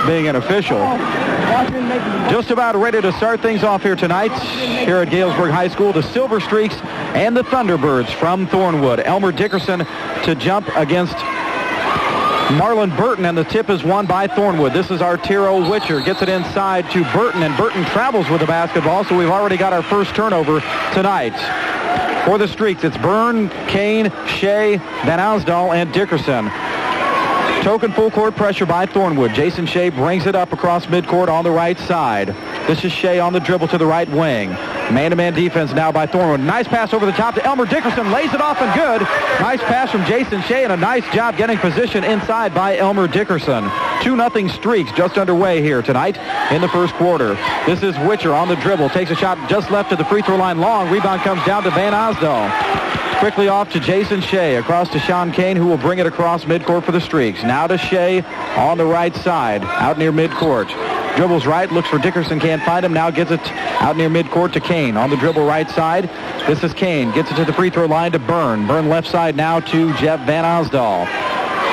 being an official. Just about ready to start things off here tonight here at Galesburg High School. The Silver Streaks and the Thunderbirds from Thornwood. Elmer Dickerson to jump against Marlon Burton, and the tip is won by Thornwood. This is Arturo Witcher. Gets it inside to Burton, and Burton travels with the basketball, so we've already got our first turnover tonight. For the Streaks, it's Byrne, Kane, Shea, Van Asdal, and Dickerson. Token full court pressure by Thornwood. Jason Shea brings it up across midcourt on the right side. This is Shea on the dribble to the right wing. Man-to-man defense now by Thornwood. Nice pass over the top to Elmer Dickerson. Lays it off and good. Nice pass from Jason Shea and a nice job getting position inside by Elmer Dickerson. 2-0 Streaks just underway here tonight in the first quarter. This is Witcher on the dribble. Takes a shot just left of the free throw line long. Rebound comes down to Van Asdal. Quickly off to Jason Shea. Across to Sean Kane, who will bring it across midcourt for the Streaks. Now to Shea on the right side, out near midcourt. Dribbles right, looks for Dickerson, can't find him. Now gets it out near midcourt to Kane. On the dribble right side, this is Kane. Gets it to the free throw line to Byrne. Byrne left side now to Jeff Van Asdal.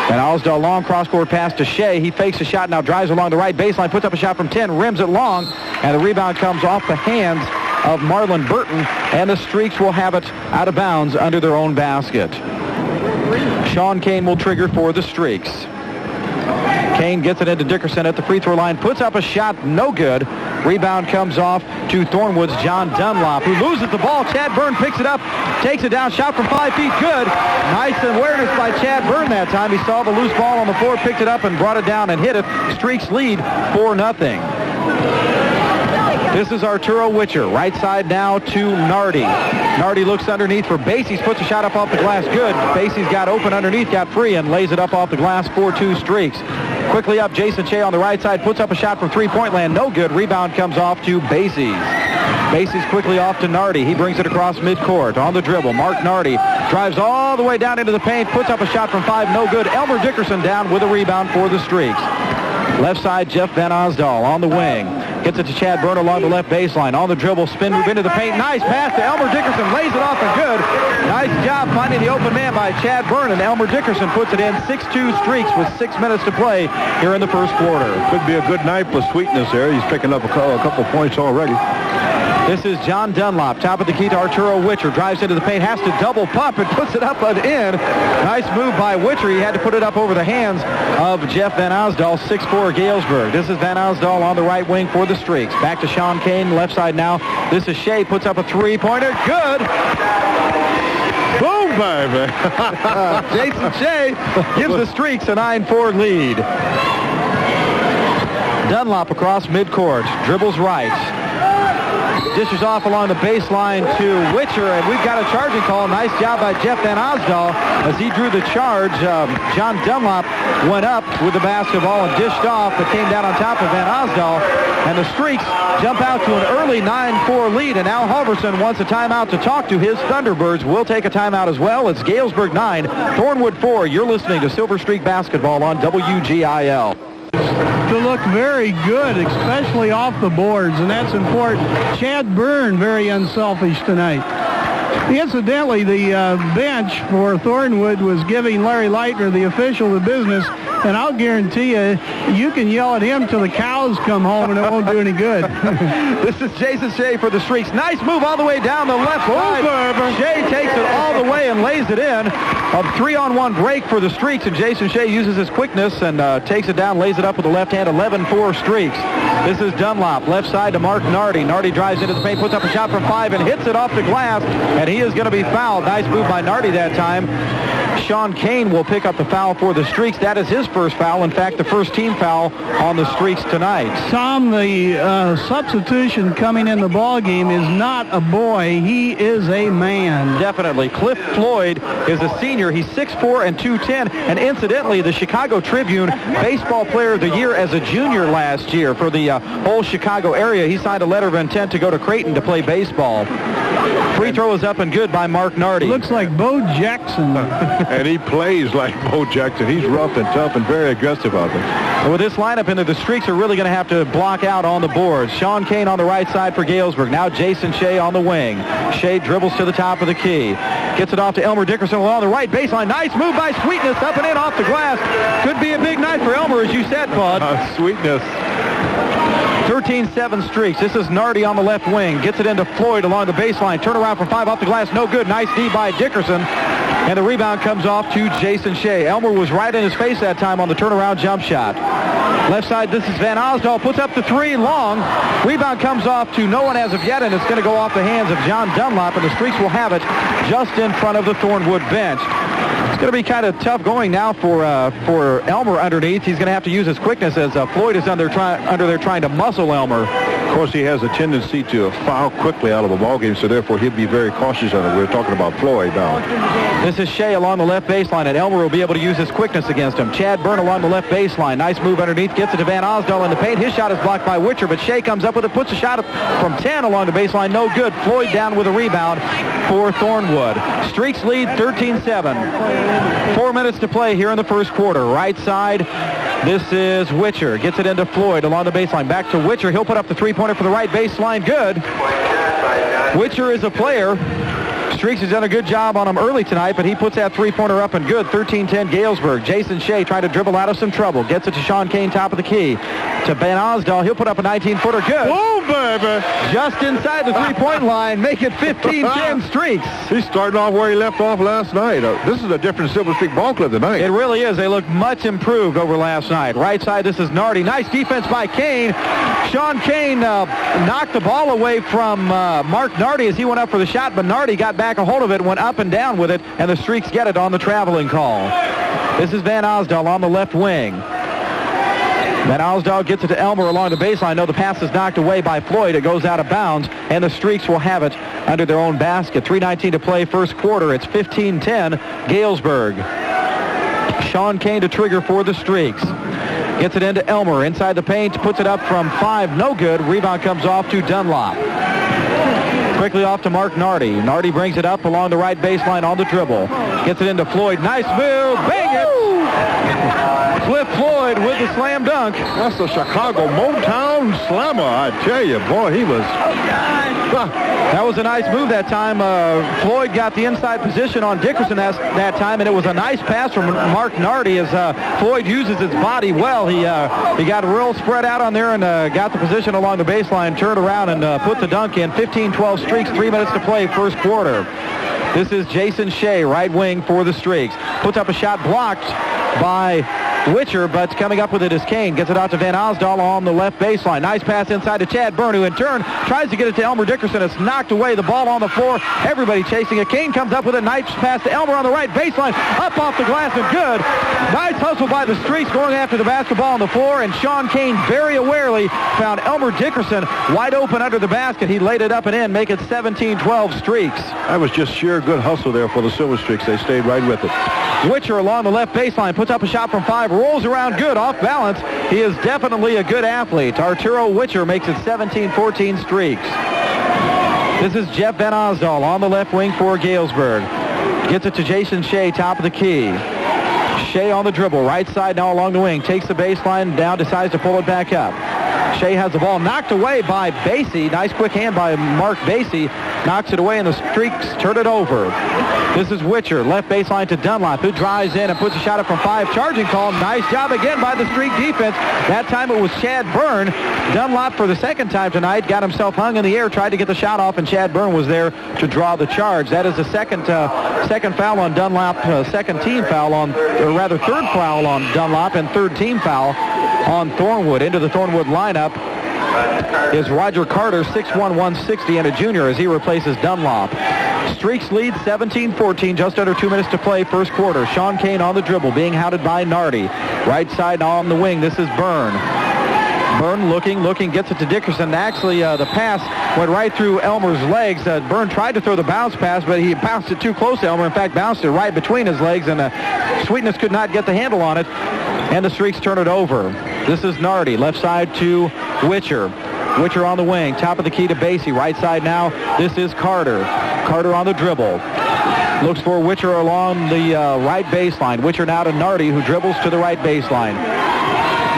Van Asdal, long cross-court pass to Shea. He fakes a shot, now drives along the right baseline, puts up a shot from 10, rims it long, and the rebound comes off the hands of Marlon Burton, and the Streaks will have it out of bounds under their own basket. Sean Kane will trigger for the Streaks. Kane gets it into Dickerson at the free throw line, puts up a shot, no good. Rebound comes off to Thornwood's John Dunlop, who loses the ball. Chad Byrne picks it up, takes it down, shot from 5 feet, good. Nice awareness by Chad Byrne that time. He saw the loose ball on the floor, picked it up and brought it down and hit it. Streaks lead 4-0. This is Arturo Witcher. Right side now to Nardi. Nardi looks underneath for Bases, puts a shot up off the glass. Good. Bases got open underneath, got free, and lays it up off the glass. 4-2 Streaks. Quickly up, Jason Shea on the right side, puts up a shot from three-point land. No good. Rebound comes off to Bases. Bases quickly off to Nardi. He brings it across midcourt. On the dribble, Mark Nardi drives all the way down into the paint, puts up a shot from 5. No good. Elmer Dickerson down with a rebound for the Streaks. Left side, Jeff Van Asdal on the wing. Gets it to Chad Byrne along the left baseline. On the dribble, spin move into the paint. Nice pass to Elmer Dickerson. Lays it off and good. Nice job finding the open man by Chad Byrne, and Elmer Dickerson puts it in. 6-2 Streaks with 6 minutes to play here in the first quarter. Could be a good night for Sweetness there. He's picking up a couple points already. This is John Dunlop, top of the key to Arturo Witcher. Drives into the paint, has to double pump and puts it up and in. Nice move by Witcher. He had to put it up over the hands of Jeff Van Asdal, 6'4 Galesburg. This is Van Asdal on the right wing for the Streaks. Back to Sean Kane, left side now. This is Shea, puts up a three-pointer. Good. Boom, baby. Jason Shea gives the Streaks a 9-4 lead. Dunlop across midcourt, dribbles right. Dishes off along the baseline to Witcher, and we've got a charging call. Nice job by Jeff Van Asdal as he drew the charge. John Dunlop went up with the basketball and dished off, but came down on top of Van Asdal. And the Streaks jump out to an early 9-4 lead, and Al Halverson wants a timeout to talk to his Thunderbirds. We'll take a timeout as well. It's Galesburg 9, Thornwood 4. You're listening to Silver Streak Basketball on WGIL. To look very good, especially off the boards, and that's important. Chad Byrne, very unselfish tonight. Incidentally, the bench for Thornwood was giving Larry Leitner, the official, the business, and I'll guarantee you, you can yell at him till the cows come home and it won't do any good. This is Jason Shea for the Streaks. Nice move all the way down the left side. Shea takes it all the way and lays it in. A 3-on-1 break for the Streaks, and Jason Shea uses his quickness and takes it down, lays it up with the left hand. 11-4 Streaks. This is Dunlop, left side to Mark Nardi. Nardi drives into the paint, puts up a shot from 5 and hits it off the glass, and he is going to be fouled. Nice move by Nardi that time. Sean Kane will pick up the foul for the Streaks. That is his first foul. In fact, the first team foul on the Streaks tonight. Tom, the substitution coming in the ball game is not a boy. He is a man. Definitely. Cliff Floyd is a senior. He's 6'4 and 210. And incidentally, the Chicago Tribune Baseball Player of the Year as a junior last year for the whole Chicago area. He signed a letter of intent to go to Creighton to play baseball. Free throw is up and good by Mark Nardi. Looks like Bo Jackson. And he plays like Bo Jackson. He's rough and tough and very aggressive out there. And with this lineup in there, the Streaks are really going to have to block out on the boards. Sean Kane on the right side for Galesburg. Now Jason Shea on the wing. Shea dribbles to the top of the key. Gets it off to Elmer Dickerson along the right baseline. Nice move by Sweetness, up and in off the glass. Could be a big night for Elmer, as you said, Bud. Sweetness. 13-7 streaks. This is Nardi on the left wing. Gets it into Floyd along the baseline. Turnaround from 5 off the glass. No good. Nice D by Dickerson. And the rebound comes off to Jason Shea. Elmer was right in his face that time on the turnaround jump shot. Left side, this is Van Osdal. Puts up the 3 long. Rebound comes off to no one as of yet, and it's going to go off the hands of John Dunlop, and the Streaks will have it just in front of the Thornwood bench. It's going to be kind of tough going now for Elmer underneath. He's going to have to use his quickness as Floyd is under there trying to muscle Elmer. Of course, he has a tendency to foul quickly out of a ball game, so therefore he'll be very cautious on it. We're talking about Floyd now. This is Shea along the left baseline, and Elmer will be able to use his quickness against him. Chad Byrne along the left baseline. Nice move underneath. Gets it to Van Osdal in the paint. His shot is blocked by Witcher, but Shea comes up with it. Puts a shot from 10 along the baseline. No good. Floyd down with a rebound for Thornwood. Streaks lead 13-7. 4 minutes to play here in the first quarter. Right side, this is Witcher. Gets it into Floyd along the baseline. Back to Witcher. He'll put up the three-pointer for the right baseline. Good. Witcher is a player. Streaks has done a good job on him early tonight, but he puts that three-pointer up and good. 13-10 Galesburg. Jason Shea trying to dribble out of some trouble. Gets it to Sean Kane, top of the key. To Van Osdal. He'll put up a 19-footer. Good. Oh, baby. Just inside the three-point line. Make it 15-10 Streaks. He's starting off where he left off last night. This is a different Silver Streak ball club tonight. It really is. They look much improved over last night. Right side, this is Nardi. Nice defense by Kane. Sean Kane knocked the ball away from Mark Nardi as he went up for the shot, but Nardi got back a hold of it, went up and down with it, and the Streaks get it on the traveling call. This is Van Osdal on the left wing. Van Osdal gets it to Elmer along the baseline. No, the pass is knocked away by Floyd. It goes out of bounds, and the Streaks will have it under their own basket. 3:19 to play first quarter. It's 15-10 Galesburg. Sean Kane to trigger for the Streaks. Gets it into Elmer inside the paint. Puts it up from 5. No good. Rebound comes off to Dunlop. Quickly off to Mark Nardi. Nardi brings it up along the right baseline on the dribble. Gets it into Floyd. Nice move. Bang it. Cliff Floyd with the slam dunk. That's the Chicago Motown Slammer. I tell you, boy, he was... That was a nice move that time. Floyd got the inside position on Dickerson that time, and it was a nice pass from Mark Nardi as Floyd uses his body well. He got real spread out on there and got the position along the baseline, turned around and put the dunk in. 15-12 Streaks, 3 minutes to play first quarter. This is Jason Shea, right wing for the Streaks. Puts up a shot blocked by Witcher, but coming up with it is Kane. Gets it out to Van Osdal on the left baseline. Nice pass inside to Chad Byrne, who in turn tries to get it to Elmer Dickerson. It's knocked away. The ball on the floor. Everybody chasing it. Kane comes up with a nice pass to Elmer on the right baseline. Up off the glass and good. Nice hustle by the Streaks going after the basketball on the floor, and Sean Kane very awarely found Elmer Dickerson wide open under the basket. He laid it up and in, make it 17-12 Streaks. That was just sheer good hustle there for the Silver Streaks. They stayed right with it. Witcher along the left baseline, puts up a shot from 5, rolls around good, off balance. He is definitely a good athlete. Arturo Witcher makes it 17-14 Streaks. This is Jeff Van Osdal on the left wing for Galesburg. Gets it to Jason Shea, top of the key. Shea on the dribble, right side now along the wing. Takes the baseline down, decides to pull it back up. Shea has the ball knocked away by Basie. Nice quick hand by Mark Basie. Knocks it away, and the Streaks turn it over. This is Witcher, left baseline to Dunlop, who drives in and puts a shot up from 5. Charging call. Nice job again by the Streak defense. That time it was Chad Byrne. Dunlop, for the second time tonight, got himself hung in the air, tried to get the shot off, and Chad Byrne was there to draw the charge. That is the second foul on Dunlop, second team foul on, or rather third foul on Dunlop, and third team foul on Thornwood. Into the Thornwood lineup is Roger Carter, 6'1", 160, and a junior as he replaces Dunlop. Streaks lead 17-14, just under 2 minutes to play first quarter. Sean Kane on the dribble, being hounded by Nardi. Right side on the wing, this is Byrne. Byrne looking, gets it to Dickerson. Actually, the pass went right through Elmer's legs. Byrne tried to throw the bounce pass, but he bounced it too close to Elmer. In fact, bounced it right between his legs, and Sweetness could not get the handle on it, and the Streaks turn it over. This is Nardi, left side to Witcher. Witcher on the wing, top of the key to Basie. Right side now, this is Carter. Carter on the dribble. Looks for Witcher along the right baseline. Witcher now to Nardi, who dribbles to the right baseline.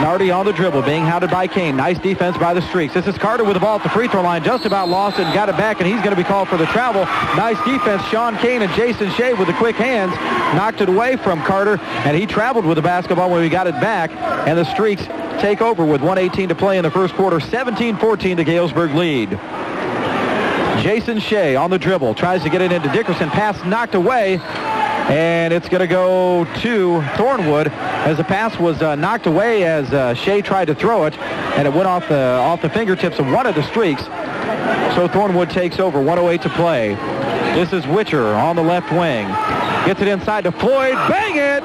Nardi on the dribble, being hounded by Kane. Nice defense by the Streaks. This is Carter with the ball at the free throw line. Just about lost it and got it back, and he's going to be called for the travel. Nice defense. Sean Kane and Jason Shea with the quick hands knocked it away from Carter, and he traveled with the basketball when we got it back, and the Streaks take over with 1:18 to play in the first quarter. 17-14, the Galesburg lead. Jason Shea on the dribble, tries to get it into Dickerson. Pass knocked away, and it's going to go to Thornwood as the pass was knocked away as Shea tried to throw it, and it went off the fingertips of one of the Streaks. So Thornwood takes over, 1:08 to play. This is Witcher on the left wing. Gets it inside to Floyd. Bang it!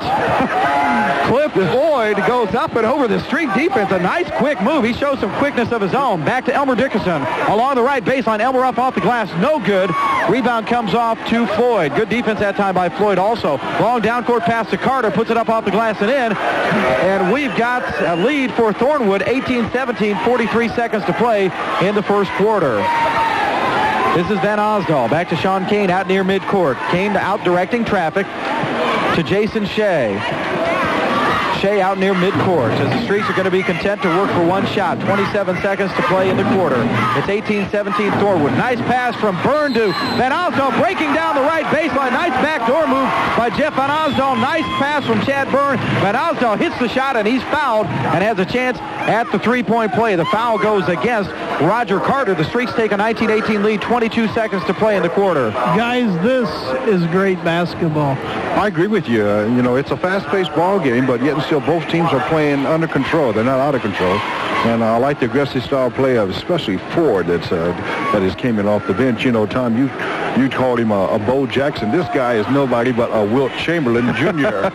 Cliff Floyd goes up and over the Streak defense. A nice quick move. He shows some quickness of his own. Back to Elmer Dickerson. Along the right baseline. Elmer up off the glass. No good. Rebound comes off to Floyd. Good defense that time by Floyd also. Long down court pass to Carter. Puts it up off the glass and in. And we've got a lead for Thornwood. 18-17. 43 seconds to play in the first quarter. This is Van Osdal. Back to Sean Kane out near midcourt. Kane out directing traffic to Jason Shea. Shea out near midcourt as the Streaks are going to be content to work for one shot. 27 seconds to play in the quarter. It's 18-17 Thornwood. Nice pass from Byrne to Van Osdal breaking down the right baseline. Nice backdoor move by Jeff Van Osdal. Nice pass from Chad Byrne. Van Osdal hits the shot and he's fouled and has a chance at the three-point play. The foul goes against Roger Carter. The Streaks take a 19-18 lead. 22 seconds to play in the quarter. Guys, this is great basketball. I agree with you. It's a fast-paced ball game, but yet and still both teams are playing under control. They're not out of control. And I like the aggressive style play of especially Ford that is came in off the bench. Tom, you called him a Bo Jackson. This guy is nobody but a Wilt Chamberlain Jr.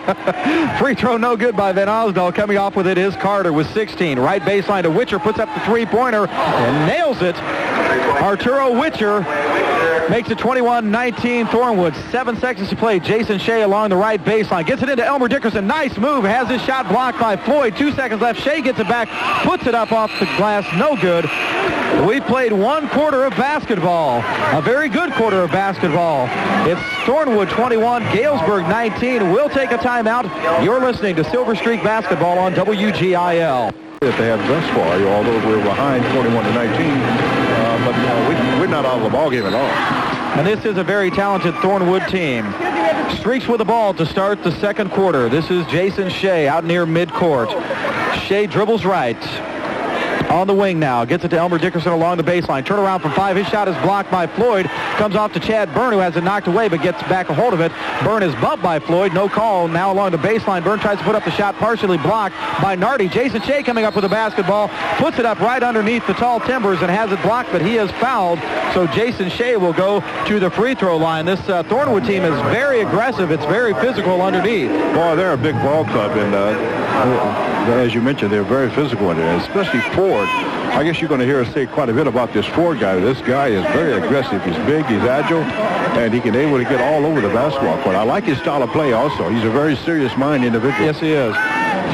Free throw no good by Van Osdal. Coming off with it is Carter with 16. Right baseline to Witcher. Puts up the three-pointer and nails it. Arturo Witcher makes it 21-19 Thornwood. 7 seconds to play. Jason Shea along the right baseline. Gets it into Elmer Dickerson. Nice move. Has his shot blocked by Floyd. 2 seconds left. Shea gets it back. Puts it up off the glass. No good. We played one quarter of basketball. A very good quarter of basketball. It's Thornwood 21, Galesburg 19. We'll take a timeout. You're listening to Silver Streak Basketball on WGIL. That they have thus far, although we're behind 41-19, but we're not out of the ball game at all. And this is a very talented Thornwood team. Streaks with the ball to start the second quarter. This is Jason Shea out near midcourt. Shea dribbles right. On the wing now. Gets it to Elmer Dickerson along the baseline. Turnaround from 5. His shot is blocked by Floyd. Comes off to Chad Byrne, who has it knocked away, but gets back a hold of it. Byrne is bumped by Floyd. No call. Now along the baseline. Byrne tries to put up the shot, partially blocked by Nardi. Jason Shea coming up with the basketball. Puts it up right underneath the tall timbers and has it blocked, but he is fouled. So Jason Shea will go to the free throw line. This Thornwood team is very aggressive. It's very physical underneath. Boy, they're a big ball club, and as you mentioned, they're very physical in there, especially Ford. I guess you're going to hear us say quite a bit about this Ford guy. This guy is very aggressive. He's big, he's agile, and he can be able to get all over the basketball court. I like his style of play also. He's a very serious-minded individual. Yes, he is.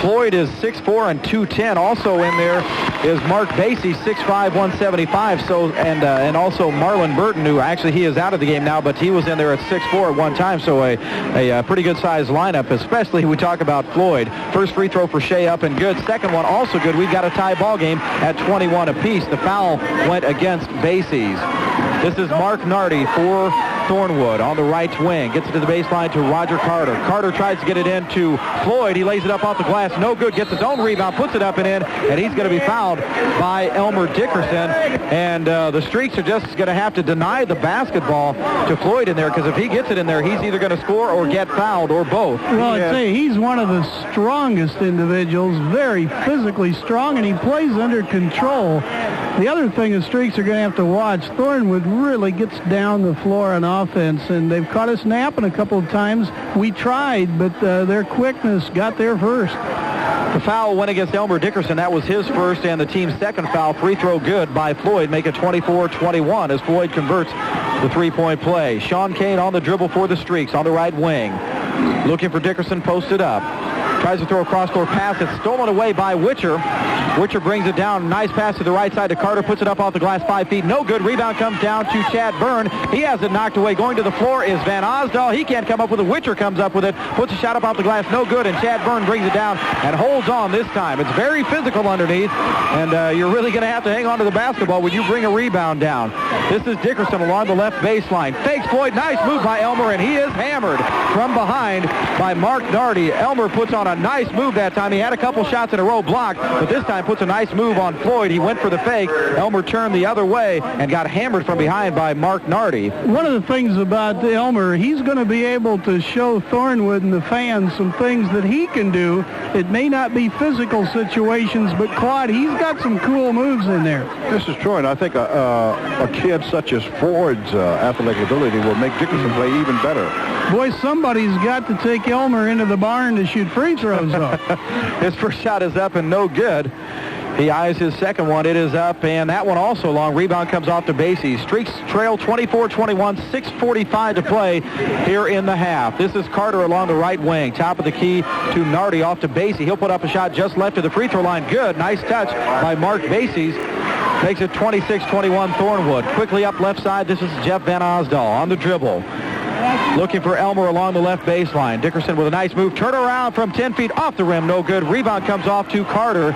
Floyd is 6'4" and 210. Also in there is Mark Basie, 6'5", 175. So and also Marlon Burton, who actually he is out of the game now, but he was in there at 6'4" at one time. So a pretty good sized lineup, especially we talk about Floyd. First free throw for Shea up and good. Second one also good. We've got a tie ball game at 21 apiece. The foul went against Basie's. This is Mark Nardi for Thornwood on the right wing. Gets it to the baseline to Roger Carter. Carter tries to get it into Floyd. He lays it up off the glass. No good. Gets his own rebound. Puts it up and in. And he's going to be fouled by Elmer Dickerson. And the Streaks are just going to have to deny the basketball to Floyd in there, because if he gets it in there, he's either going to score or get fouled or both. Well, I'd say he's one of the strongest individuals, very physically strong, and he plays under control. The other thing the Streaks are going to have to watch, Thornwood really gets down the floor on offense, and they've caught us napping a couple of times. We tried, but their quickness got there first. The foul went against Elmer Dickerson. That was his first and the team's second foul. Free throw good by Floyd. Make it 24-21 as Floyd converts the three-point play. Sean Kane on the dribble for the Streaks on the right wing. Looking for Dickerson, posted up. Tries to throw a cross-court pass. It's stolen away by Witcher. Witcher brings it down. Nice pass to the right side to Carter. Puts it up off the glass 5 feet. No good. Rebound comes down to Chad Byrne. He has it knocked away. Going to the floor is Van Osdal. He can't come up with it. Witcher comes up with it. Puts a shot up off the glass. No good. And Chad Byrne brings it down and holds on this time. It's very physical underneath. And you're really going to have to hang on to the basketball when you bring a rebound down. This is Dickerson along the left baseline. Fakes Floyd. Nice move by Elmer. And he is hammered from behind by Mark Nardi. Elmer puts on a nice move that time. He had a couple shots in a row blocked, but this time puts a nice move on Floyd. He went for the fake. Elmer turned the other way and got hammered from behind by Mark Nardi. One of the things about Elmer, he's going to be able to show Thornwood and the fans some things that he can do. It may not be physical situations, but Claude, he's got some cool moves in there. This is true, and I think a kid such as Ford's athletic ability will make Dickerson play even better. Boy, somebody's got to take Elmer into the barn to shoot free throws off. His first shot is up and no good. He eyes his second one. It is up, and that one also long. Rebound comes off to Basie. Streaks trail 24-21, 6:45 to play here in the half. This is Carter along the right wing. Top of the key to Nardi off to Basie. He'll put up a shot just left of the free throw line. Good. Nice touch by Mark Basie. Makes it 26-21 Thornwood. Quickly up left side. This is Jeff Van Osdal on the dribble. Looking for Elmer along the left baseline. Dickerson with a nice move. Turn around from 10 feet off the rim. No good. Rebound comes off to Carter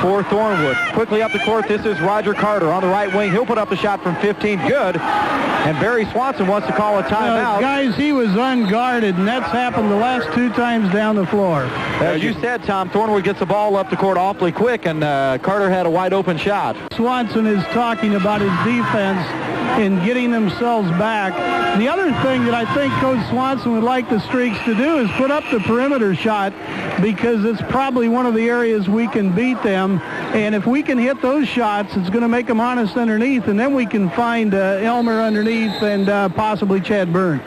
for Thornwood. Quickly up the court. This is Roger Carter on the right wing. He'll put up the shot from 15. Good. And Barry Swanson wants to call a timeout. Guys, he was unguarded, and that's happened the last 2 times down the floor. As you said, Tom, Thornwood gets the ball up the court awfully quick, and Carter had a wide open shot. Swanson is talking about his defense in getting themselves back. The other thing that I think Coach Swanson would like the Streaks to do is put up the perimeter shot, because it's probably one of the areas we can beat them. And if we can hit those shots, it's going to make them honest underneath, and then we can find Elmer underneath and possibly Chad Byrne.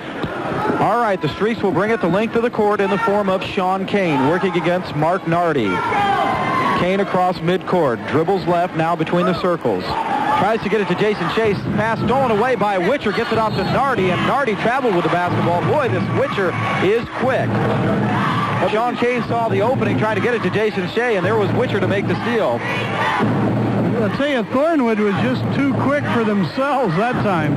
All right, the Streaks will bring it the length of the court in the form of Sean Kane working against Mark Nardi. Kane across midcourt, dribbles left now between the circles. Tries to get it to Jason Chase. Pass stolen away by Witcher. Gets it off to Nardi, and Nardi traveled with the basketball. Boy, this Witcher is quick. Sean Kane saw the opening, trying to get it to Jason Shea, and there was Witcher to make the steal. I'll tell you, Thornwood was just too quick for themselves that time.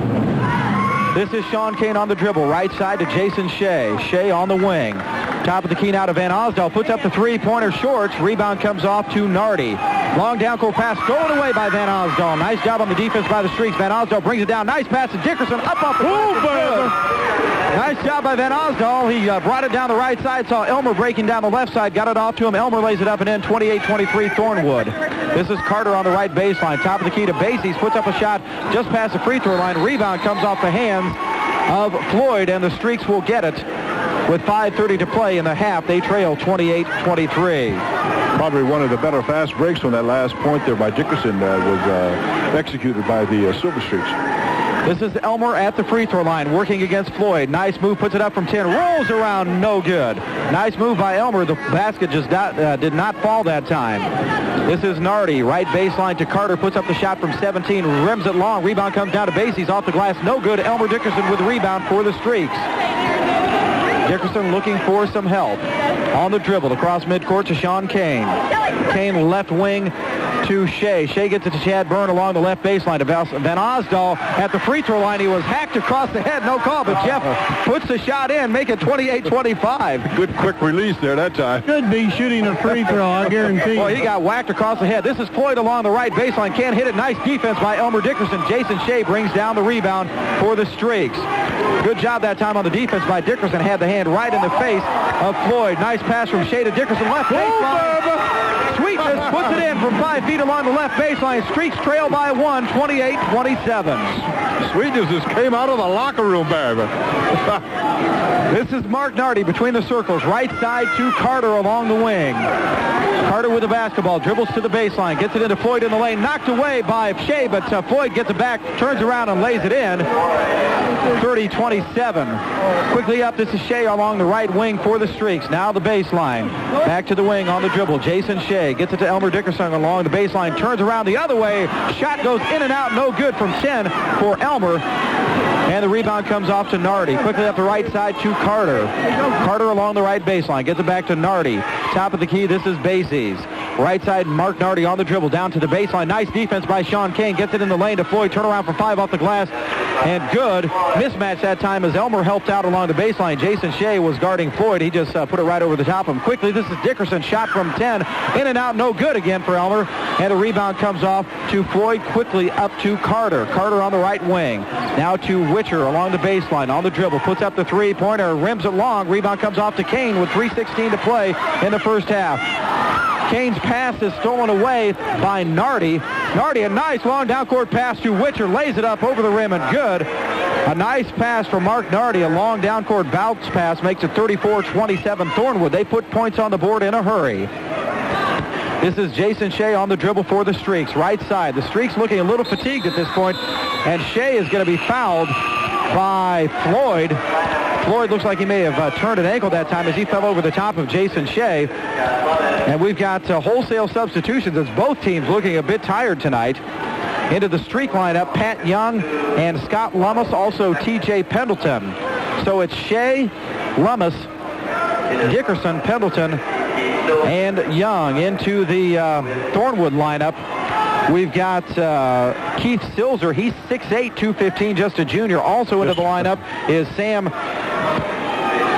This is Sean Kane on the dribble. Right side to Jason Shea. Shea on the wing. Top of the key now to Van Osdal. Puts up the three-pointer shorts. Rebound comes off to Nardi. Long down-court pass stolen away by Van Osdal. Nice job on the defense by the Streaks. Van Osdal brings it down. Nice pass to Dickerson. Up off the Nice job by Van Osdal. He brought it down the right side. Saw Elmer breaking down the left side. Got it off to him. Elmer lays it up and in. 28-23 Thornwood. This is Carter on the right baseline. Top of the key to Basie. Puts up a shot just past the free throw line. Rebound comes off the hands of Floyd, and the Streaks will get it with 5:30 to play in the half. They trail 28-23. Probably one of the better fast breaks on that last point there by Dickerson was executed by the Silver Streaks. This is Elmer at the free throw line working against Floyd. Nice move, puts it up from 10, rolls around, no good. Nice move by Elmer. The basket just did not fall that time. This is Nardi, right baseline to Carter, puts up the shot from 17, rims it long. Rebound comes down to Basie's off the glass, no good. Elmer Dickerson with the rebound for the Streaks. Dickerson looking for some help. On the dribble across midcourt to Sean Kane. Kane left wing to Shea. Shea gets it to Chad Byrne along the left baseline to Van Osdal at the free throw line. He was hacked across the head. No call, but Jeff puts the shot in, make it 28-25. Good quick release there that time. Could be shooting a free throw, I guarantee. Well, he got whacked across the head. This is Floyd along the right baseline. Can't hit it. Nice defense by Elmer Dickerson. Jason Shea brings down the rebound for the Streaks. Good job that time on the defense by Dickerson. Had the hand right in the face of Floyd. Nice pass from Shea to Dickerson. Left baseline. Sweetness puts it in from 5 feet along the left baseline. Streaks trail by 1, 28-27. Sweetness just came out of the locker room, baby. This is Mark Nardi between the circles. Right side to Carter along the wing. Carter with the basketball, dribbles to the baseline, gets it into Floyd in the lane, knocked away by Shea, but Floyd gets it back, turns around and lays it in. 30-27. Quickly up, this is Shea along the right wing for the Streaks. Now the baseline. Back to the wing on the dribble. Jason Shea gets it to Elmer Dickerson along the baseline, turns around the other way. Shot goes in and out, no good from 10 for Elmer. And the rebound comes off to Nardi. Quickly up the right side to Carter. Carter along the right baseline. Gets it back to Nardi. top of the key. This is Basie's. Right side, Mark Nardi on the dribble, down to the baseline. Nice defense by Sean Kane. Gets it in the lane to Floyd. Turnaround for 5 off the glass. And good. Mismatch that time as Elmer helped out along the baseline. Jason Shea was guarding Floyd. He just put it right over the top of him. Quickly, this is Dickerson. Shot from 10. In and out, no good again for Elmer. And the rebound comes off to Floyd. Quickly up to Carter. Carter on the right wing. Now to Witcher along the baseline. On the dribble. Puts up the three-pointer. Rims it long. Rebound comes off to Kane with 3:16 to play in the first half. Kane's pass is stolen away by Nardi. Nardi, a nice long down-court pass to Witcher. Lays it up over the rim and good. A nice pass from Mark Nardi. A long down-court bounce pass makes it 34-27 Thornwood. They put points on the board in a hurry. This is Jason Shea on the dribble for the Streaks. Right side. The Streaks looking a little fatigued at this point. And Shea is going to be fouled by Floyd. Floyd looks like he may have turned an ankle that time as he fell over the top of Jason Shea. And we've got wholesale substitutions as both teams looking a bit tired tonight. Into the Streak lineup, Pat Young and Scott Lummis, also T.J. Pendleton. So it's Shea, Lummis, Dickerson, Pendleton, and Young. Into the Thornwood lineup, we've got Keith Silzer. He's 6'8", 215, just a junior. Also into the lineup is Sam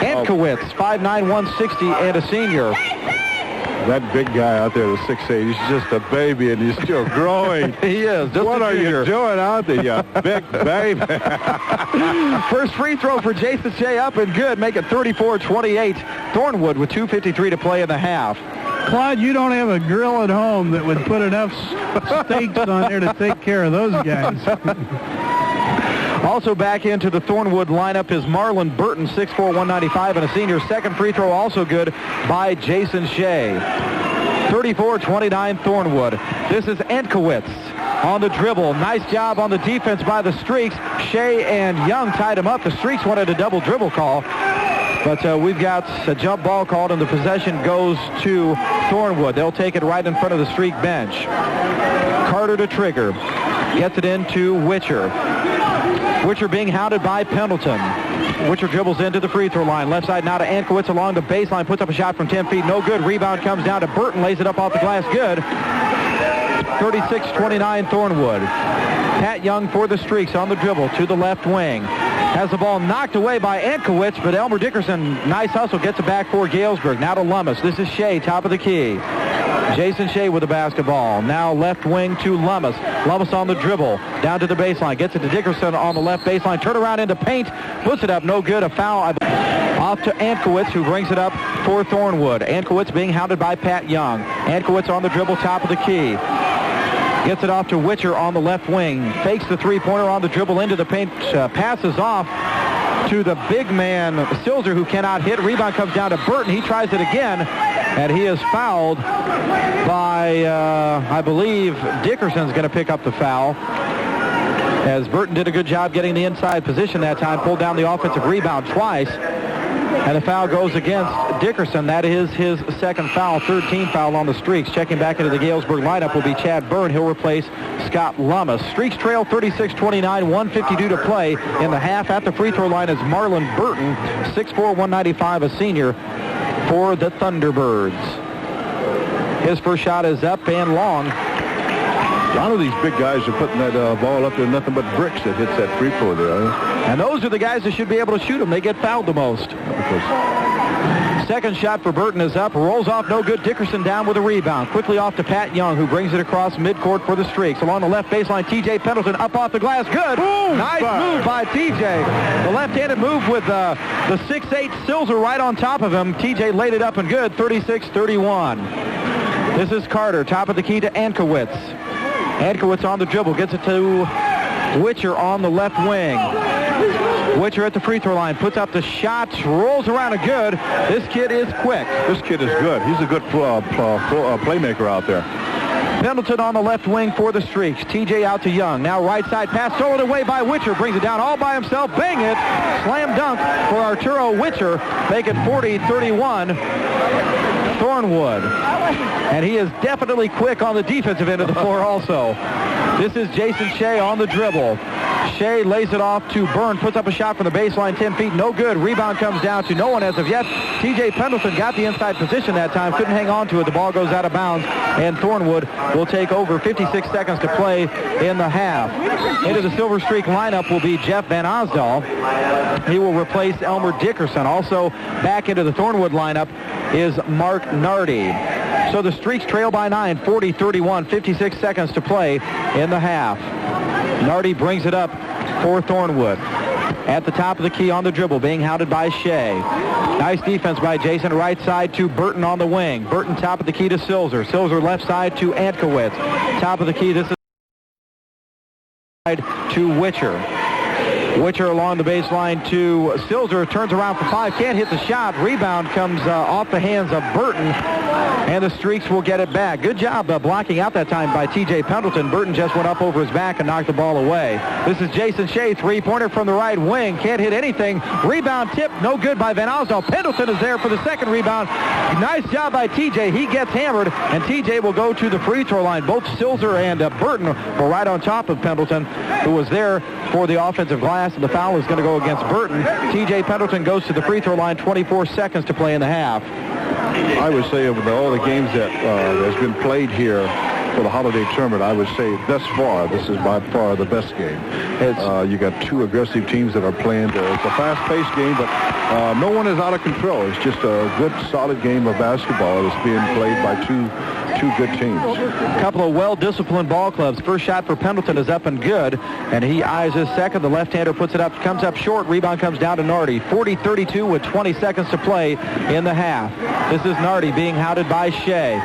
Ankowitz, 5'9", 160, and a senior. That big guy out there is 6'8". He's just a baby, and he's still growing. He is. Just what are you doing out there, you big baby? First free throw for Jason Shea up and good. Make it 34-28. Thornwood with 2:53 to play in the half. Claude, you don't have a grill at home that would put enough steaks on there to take care of those guys. Also back into the Thornwood lineup is Marlon Burton, 6'4", 195, and a senior. Second free throw also good by Jason Shea. 34-29 Thornwood. This is Ankowitz on the dribble. Nice job on the defense by the Streaks. Shea and Young tied him up. The Streaks wanted a double dribble call. But we've got a jump ball called, and the possession goes to Thornwood. They'll take it right in front of the Streak bench. Carter to trigger. Gets it into Witcher. Witcher being hounded by Pendleton. Witcher dribbles into the free throw line. Left side now to Ankowitz along the baseline. Puts up a shot from 10 feet. No good. Rebound comes down to Burton. Lays it up off the glass. Good. 36-29 Thornwood. Pat Young for the Streaks on the dribble to the left wing. Has the ball knocked away by Ankowitz, but Elmer Dickerson, nice hustle, gets it back for Galesburg. Now to Lummis. This is Shea, top of the key. Jason Shea with the basketball. Now left wing to Lummis. Lummis on the dribble. Down to the baseline. Gets it to Dickerson on the left baseline. Turn around into paint. Puts it up. No good. A foul off to Ankowitz, who brings it up for Thornwood. Ankowitz being hounded by Pat Young. Ankowitz on the dribble, top of the key. Gets it off to Witcher on the left wing. Fakes the three-pointer on the dribble into the paint. Passes off to the big man, Silzer, who cannot hit. Rebound comes down to Burton. He tries it again, and he is fouled by, I believe, Dickerson's going to pick up the foul, as Burton did a good job getting the inside position that time, pulled down the offensive rebound twice, and the foul goes against Dickerson. That is his second foul, third team foul on the Streaks. Checking back into the Galesburg lineup will be Chad Byrne. He'll replace Scott Lummis. Streaks trail 36-29, 1:52 to play in the half. At the free throw line is Marlon Burton, 6'4", 195, a senior for the Thunderbirds. His first shot is up and long. A lot of these big guys are putting that ball up there, nothing but bricks that hits that free throw there. And those are the guys that should be able to shoot them. They get fouled the most. Second shot for Burton is up. Rolls off, no good. Dickerson down with a rebound. Quickly off to Pat Young, who brings it across midcourt for the Streaks. Along the left baseline, T.J. Pendleton up off the glass. Good. Boom, nice move by T.J. The left-handed move with the 6'8" Silzer right on top of him. T.J. laid it up and good, 36-31. This is Carter, top of the key to Ankowitz. Ankowitz on the dribble, gets it to Witcher on the left wing. Witcher at the free throw line, puts up the shots, rolls around and good. This kid is quick. This kid is good. He's a good playmaker out there. Pendleton on the left wing for the Streaks. TJ out to Young. Now right side pass stolen away by Witcher. Brings it down all by himself. Bang it. Slam dunk for Arturo Witcher. Make it 40-31. Thornwood. And he is definitely quick on the defensive end of the floor also. This is Jason Shea on the dribble. Shea lays it off to Byrne, puts up a shot from the baseline, 10 feet, no good. Rebound comes down to no one as of yet. T.J. Pendleton got the inside position that time, couldn't hang on to it. The ball goes out of bounds, and Thornwood will take over. 56 seconds to play in the half. Into the Silver Streak lineup will be Jeff Van Osdal. He will replace Elmer Dickerson. Also back into the Thornwood lineup is Mark Nardi. So the Streaks trail by 9, 40-31, 56 seconds to play in the half. Nardi brings it up for Thornwood. At the top of the key on the dribble, being hounded by Shea. Nice defense by Jason. Right side to Burton on the wing. Burton top of the key to Silzer. Silzer left side to Antkowitz. Top of the key, this is to Witcher. Witcher along the baseline to Silzer. Turns around for 5. Can't hit the shot. Rebound comes off the hands of Burton. And the Streaks will get it back. Good job blocking out that time by T.J. Pendleton. Burton just went up over his back and knocked the ball away. This is Jason Shea. Three-pointer from the right wing. Can't hit anything. Rebound tip. No good by Van Osdal. Pendleton is there for the second rebound. Nice job by T.J. He gets hammered. And T.J. will go to the free throw line. Both Silzer and Burton were right on top of Pendleton, who was there for the offensive glass. And the foul is going to go against Burton. T.J. Pendleton goes to the free throw line. 24 seconds to play in the half. I would say of all the games that has been played here for the holiday tournament, I would say thus far, this is by far the best game. You got two aggressive teams that are playing. It's a fast-paced game, but no one is out of control. It's just a good, solid game of basketball that's being played by two good teams. A couple of well-disciplined ball clubs. First shot for Pendleton is up and good, and he eyes his second. The left-hander puts it up, comes up short. Rebound comes down to Nardi. 40-32 with 20 seconds to play in the half. This is Nardi being hounded by Shea.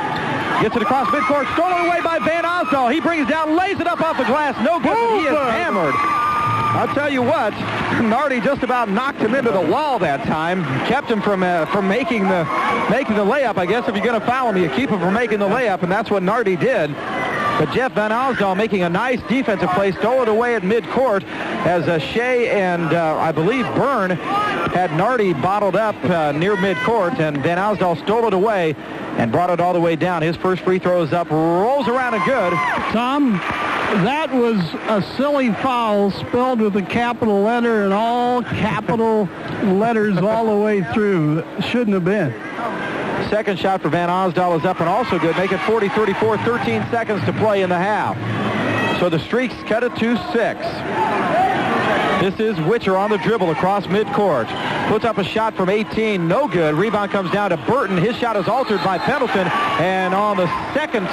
Gets it across midcourt, stolen away by Van Osdal. He brings it down, lays it up off the glass. No good, but he is hammered. I'll tell you what, Nardi just about knocked him into the wall that time. Kept him from making the layup. I guess if you're going to foul him, you keep him from making the layup, and that's what Nardi did. But Jeff Van Osdal making a nice defensive play, stole it away at midcourt as Shea and I believe Byrne had Nardi bottled up near midcourt, and Van Osdal stole it away and brought it all the way down. His first free throw is up, rolls around and good. Tom, that was a silly foul spelled with a capital letter and all capital letters all the way through. Shouldn't have been. Second shot for Van Osdal is up and also good. Make it 40-34, 13 seconds to play in the half. So the Streaks cut it to 6. This is Witcher on the dribble across midcourt. Puts up a shot from 18, no good. Rebound comes down to Burton. His shot is altered by Pendleton. And on the second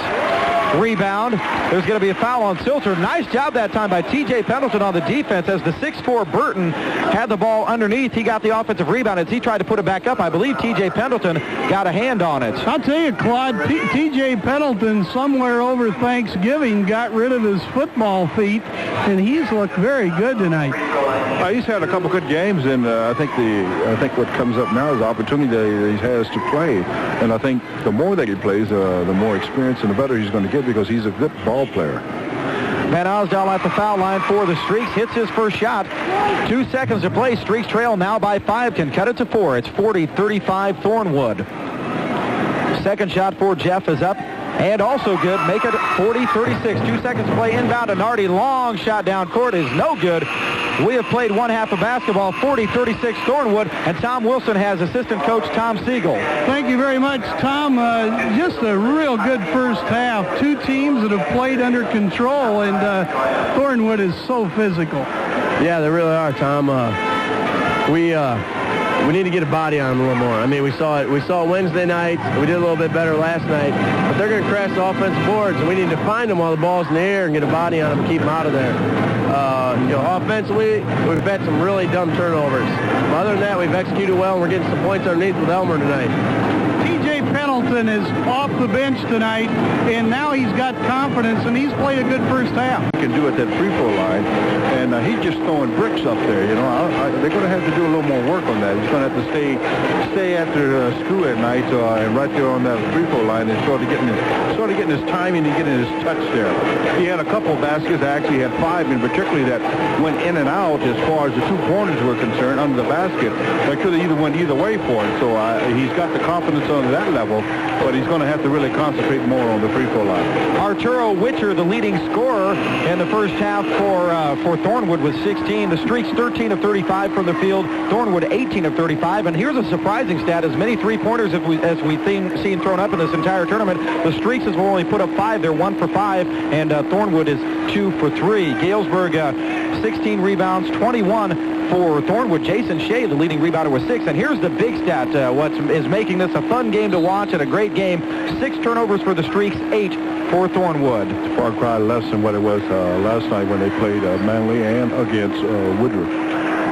rebound, there's going to be a foul on Silter. Nice job that time by T.J. Pendleton on the defense as the 6'4" Burton had the ball underneath. He got the offensive rebound as he tried to put it back up. I believe T.J. Pendleton got a hand on it. I'll tell you, Claude, T.J. Pendleton somewhere over Thanksgiving got rid of his football feet, and he's looked very good tonight. He's had a couple good games, and I think what comes up now is the opportunity that he has to play. And I think the more that he plays, the more experience and the better he's going to get because he's a good ball player. Van Osdal at the foul line for the Streaks. Hits his first shot. 2 seconds to play. Streaks trail now by 5. Can cut it to 4. It's 40-35 Thornwood. Second shot for Jeff is up and also good. Make it 40-36. 2 seconds to play. Inbound to Nardi. Long shot down court is no good. We have played one half of basketball. 40-36 Thornwood, and Tom Wilson has assistant coach Tom Siegel. Thank you very much, Tom. Just a real good first half. Two teams that have played under control, and Thornwood is so physical. Yeah, they really are, Tom. We need to get a body on them a little more. I mean, we saw it Wednesday night. We did a little bit better last night. But they're going to crash the offensive boards, and we need to find them while the ball's in the air and get a body on them and keep them out of there. Offensively, we've had some really dumb turnovers. But other than that, we've executed well, and we're getting some points underneath with Elmer tonight. T.J. Pendleton is off the bench tonight, and now he's got confidence, and he's played a good first half. He can do it at free throw line, and he's just throwing bricks up there. You know, they're going to have to do a little more work on that. He's going to have to stay after school at night and right there on that free throw line and sort of getting his timing and getting his touch there. He had a couple baskets. Actually, had 5, and particularly that went in and out as far as the 2 corners were concerned under the basket. That could have went either way for him. So he's got the confidence on that level. but he's going to have to really concentrate more on the free throw line. Arturo Witcher, the leading scorer in the first half for Thornwood with 16. The Streaks 13 of 35 from the field. Thornwood 18 of 35. And here's a surprising stat: as many three-pointers as we've seen thrown up in this entire tournament. The Streaks have only put up 5. They're 1 for 5, and Thornwood is 2 for 3. Galesburg 16 rebounds, 21 for Thornwood. Jason Shea, the leading rebounder, with 6. And here's the big stat, what is making this a fun game to watch and a great game. 6 turnovers for the Streaks, 8 for Thornwood. Far cry less than what it was last night when they played Manly and against Woodruff.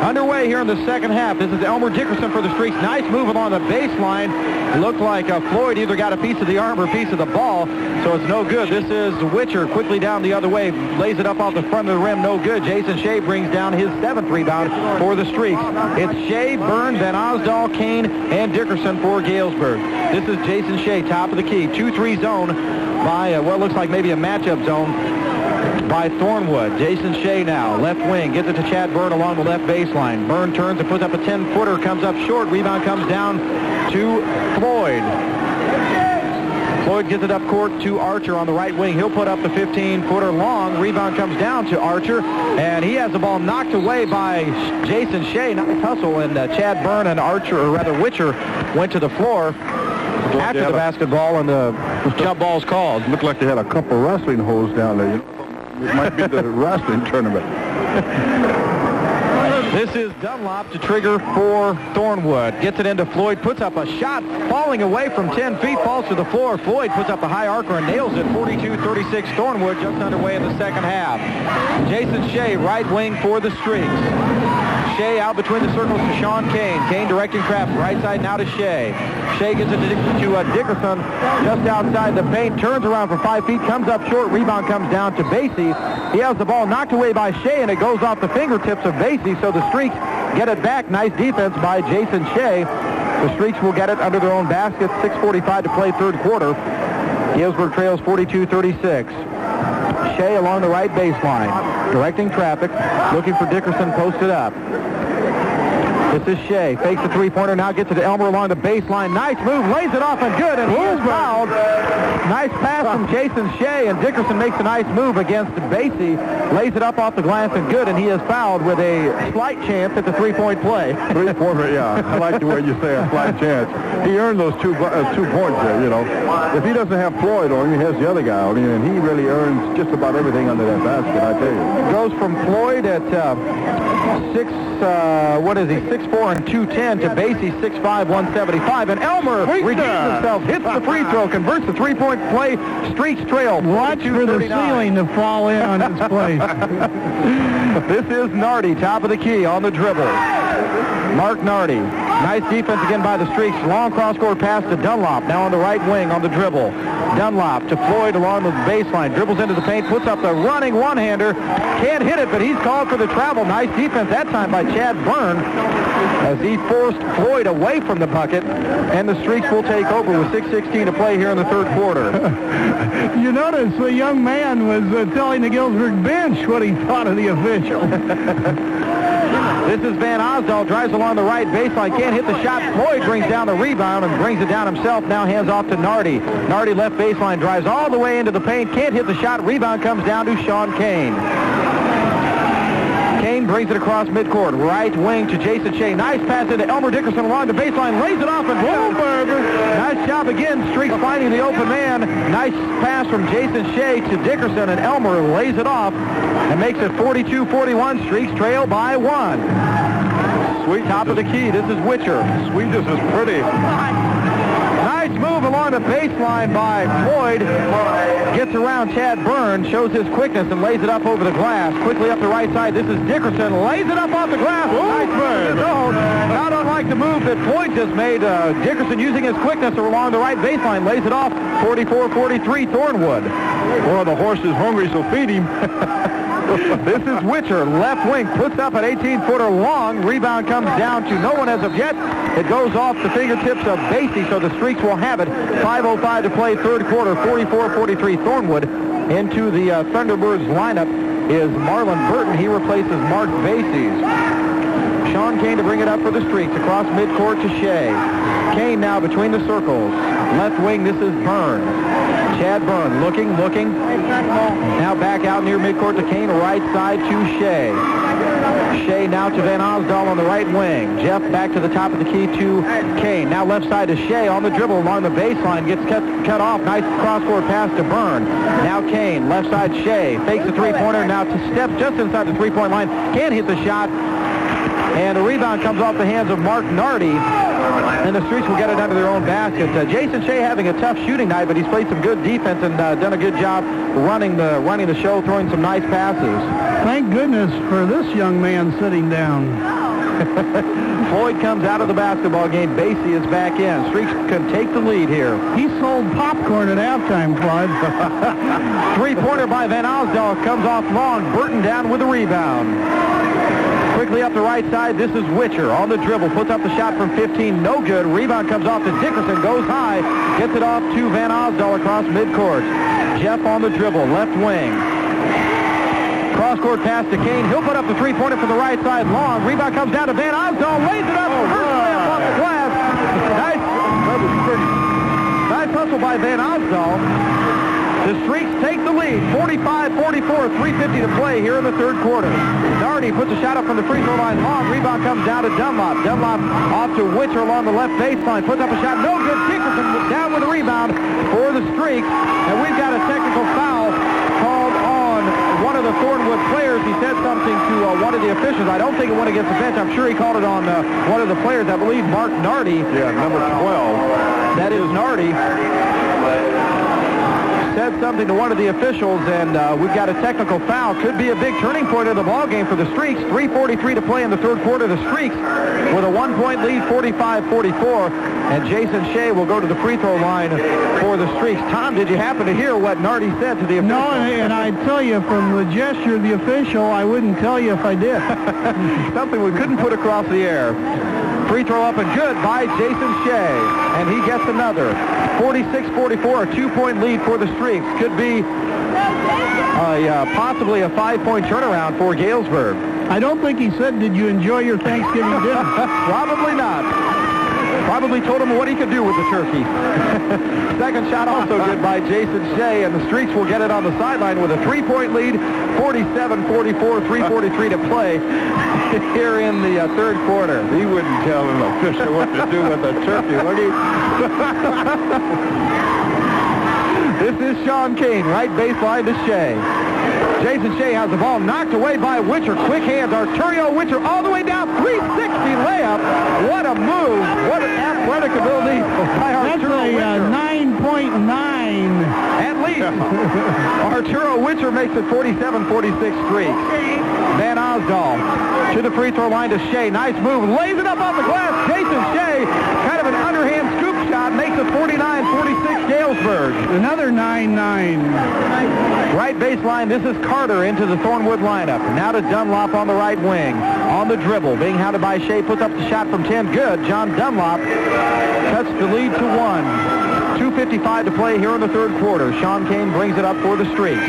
Underway here in the second half. This is Elmer Dickerson for the Streaks. Nice move along the baseline. Looked like Floyd either got a piece of the arm or a piece of the ball, so it's no good. This is Witcher quickly down the other way. Lays it up off the front of the rim. No good. Jason Shea brings down his 7th rebound for the Streaks. It's Shea, Byrne, Van Osdal, Kane, and Dickerson for Galesburg. This is Jason Shea, top of the key. 2-3 zone by what looks like maybe a matchup zone by Thornwood. Jason Shea now, left wing, gets it to Chad Byrne along the left baseline. Byrne turns and puts up a 10-footer, comes up short. Rebound comes down to Floyd. Floyd gets it up court to Archer on the right wing. He'll put up the 15-footer long. Rebound comes down to Archer, and he has the ball knocked away by Jason Shea. Nice hustle, and Chad Byrne and Archer, or rather Witcher, went to the floor after the basketball, and the jump ball's called. Looked like they had a couple wrestling holes down there. It might be the wrestling tournament. This is Dunlop to trigger for Thornwood. Gets it into Floyd, puts up a shot, falling away from 10 feet, falls to the floor. Floyd puts up a high arcer and nails it. 42-36 Thornwood, just underway in the second half. Jason Shea, right wing for the Streaks. Shea out between the circles to Sean Kane. Kane directing traffic, right side now to Shea. Shea gets it to Dickerson just outside the paint, turns around for 5 feet, comes up short, rebound comes down to Basie. He has the ball knocked away by Shea, and it goes off the fingertips of Basie, so the Streaks get it back. Nice defense by Jason Shea. The Streaks will get it under their own basket. 6:45 to play, third quarter. Galesburg trails 42-36. Shea along the right baseline, directing traffic, looking for Dickerson posted up. This is Shea, fakes the three-pointer, now gets it to Elmer along the baseline. Nice move, lays it off and good, and he is fouled. Nice pass from Jason Shea, and Dickerson makes a nice move against Basie. Lays it up off the glass and good, and he is fouled with a slight chance at the three-point play. Three-pointer, yeah. I like the way you say a slight chance. He earned those 2 points there, you know. If he doesn't have Floyd on him, he has the other guy on him, and he really earns just about everything under that basket, I tell you. Goes from Floyd at 6'4" and 210 to Basie 6'5", 175, and Elmer redeems himself, hits the free throw, converts the three-point play. Streaks trail. Watch for the ceiling to fall in on his place. This is Nardi, top of the key on the dribble. Mark Nardi. Nice defense again by the Streaks. Long cross-court pass to Dunlop, now on the right wing on the dribble. Dunlop to Floyd along the baseline. Dribbles into the paint, puts up the running one-hander. Can't hit it, but he's called for the travel. Nice defense that time by Chad Byrne as he forced Floyd away from the bucket, and the Streaks will take over with 6:16 to play here in the third quarter. You notice the young man was telling the Galesburg bench what he thought of the official. This is Van Osdal, drives along the right baseline, can't hit the shot. Floyd brings down the rebound and brings it down himself. Now hands off to Nardi. Nardi left baseline, drives all the way into the paint, can't hit the shot. Rebound comes down to Sean Kane. Kane brings it across midcourt, right wing to Jason Shea. Nice pass into Elmer Dickerson along the baseline, lays it off and nice job again. Streaks finding the open man. Nice pass from Jason Shea to Dickerson, and Elmer lays it off and makes it 42-41. Streaks trail by 1. Sweet top of the key. This is Witcher. Sweetness is pretty. Nice move along the baseline by Floyd. Gets around Chad Byrne, shows his quickness, and lays it up over the glass. Quickly up the right side. This is Dickerson. Lays it up off the glass. Nice move. Not unlike the move that Floyd just made. Dickerson using his quickness along the right baseline. Lays it off. 44-43 Thornwood. Well, the horse is hungry, so feed him. This is Witcher, left wing, puts up an 18-footer long. Rebound comes down to no one as of yet. It goes off the fingertips of Basie, so the Streaks will have it. 5:05 to play, third quarter, 44-43 Thornwood. Into the Thunderbirds lineup is Marlon Burton. He replaces Mark Basie. Sean Kane to bring it up for the Streaks. Across midcourt to Shea. Kane now between the circles. Left wing, this is Byrne. Chad Byrne looking. Now back out near midcourt to Kane, right side to Shea. Shea now to Van Osdal on the right wing. Jeff back to the top of the key to Kane. Now left side to Shea on the dribble along the baseline. Gets cut off. Nice cross-court pass to Byrne. Now Kane, left side Shea. Fakes a three-pointer. Now to step just inside the three-point line. Can't hit the shot. And the rebound comes off the hands of Mark Nardi. And the Streaks will get it under their own basket. Jason Shea having a tough shooting night, but he's played some good defense and done a good job running the show, throwing some nice passes. Thank goodness for this young man sitting down. Floyd comes out of the basketball game. Basie is back in. Streaks can take the lead here. He sold popcorn at halftime, Claude. Three-pointer by Van Osdal comes off long. Burton down with the rebound. Quickly up the right side, this is Witcher on the dribble, puts up the shot from 15, no good. Rebound comes off to Dickerson, goes high, gets it off to Van Osdal across midcourt. Jeff on the dribble, left wing. Cross-court pass to Kane. He'll put up the three-pointer from the right side, long. Rebound comes down to Van Osdal, lays it up, first layup off the glass. Nice hustle by Van Osdal. The Streaks take the lead, 45-44, 3:50 to play here in the third quarter. Nardi puts a shot up from the free throw line long. Rebound comes down to Dunlop. Dunlop off to Witcher along the left baseline. Puts up a shot, no good. Dickerson down with a rebound for the Streaks. And we've got a technical foul called on one of the Thornwood players. He said something to one of the officials. I don't think it went against the bench. I'm sure he called it on one of the players. I believe Mark Nardi. Yeah, number 12. That is Nardi. Said something to one of the officials, and we've got a technical foul. Could be a big turning point of the ball game for the Streaks. 3:43 to play in the third quarter. The Streaks with a one-point lead, 45-44, and Jason Shea will go to the free throw line for the Streaks. Tom, did you happen to hear what Nardi said to the official? No, and I tell you, from the gesture of the official, I wouldn't tell you if I did. Something we couldn't put across the air. Free throw up and good by Jason Shea, and he gets another. 46-44, a two-point lead for the Streaks. Could be possibly a five-point turnaround for Galesburg. I don't think he said, did you enjoy your Thanksgiving dinner? Probably not. Probably told him what he could do with the turkey. Second shot also good by Jason Shea, and the Streaks will get it on the sideline with a three-point lead, 47-44, 3:43 to play here in the third quarter. He wouldn't tell an official what to do with a turkey, would he? This is Sean Kane, right baseline to Shea. Jason Shea has the ball knocked away by Witcher. Quick hands, Arturio Witcher all the way down, 360 layup. What a move. What an athletic ability by Arturio Witcher. That's a 9.9. At least. Arturo Witcher makes it 47-46 Streaks. Van Osdal to the free throw line to Shea. Nice move. Lays it up off the glass. Jason Shea, kind of an underhand scoop shot, makes it 49-46 Galesburg. Another 9-9. Right baseline, this is Carter into the Thornwood lineup. Now to Dunlop on the right wing. On the dribble, being hounded by Shea, puts up the shot from 10. Good. John Dunlop cuts the lead to 1. 2:55 to play here in the third quarter. Sean Kane brings it up for the Streaks.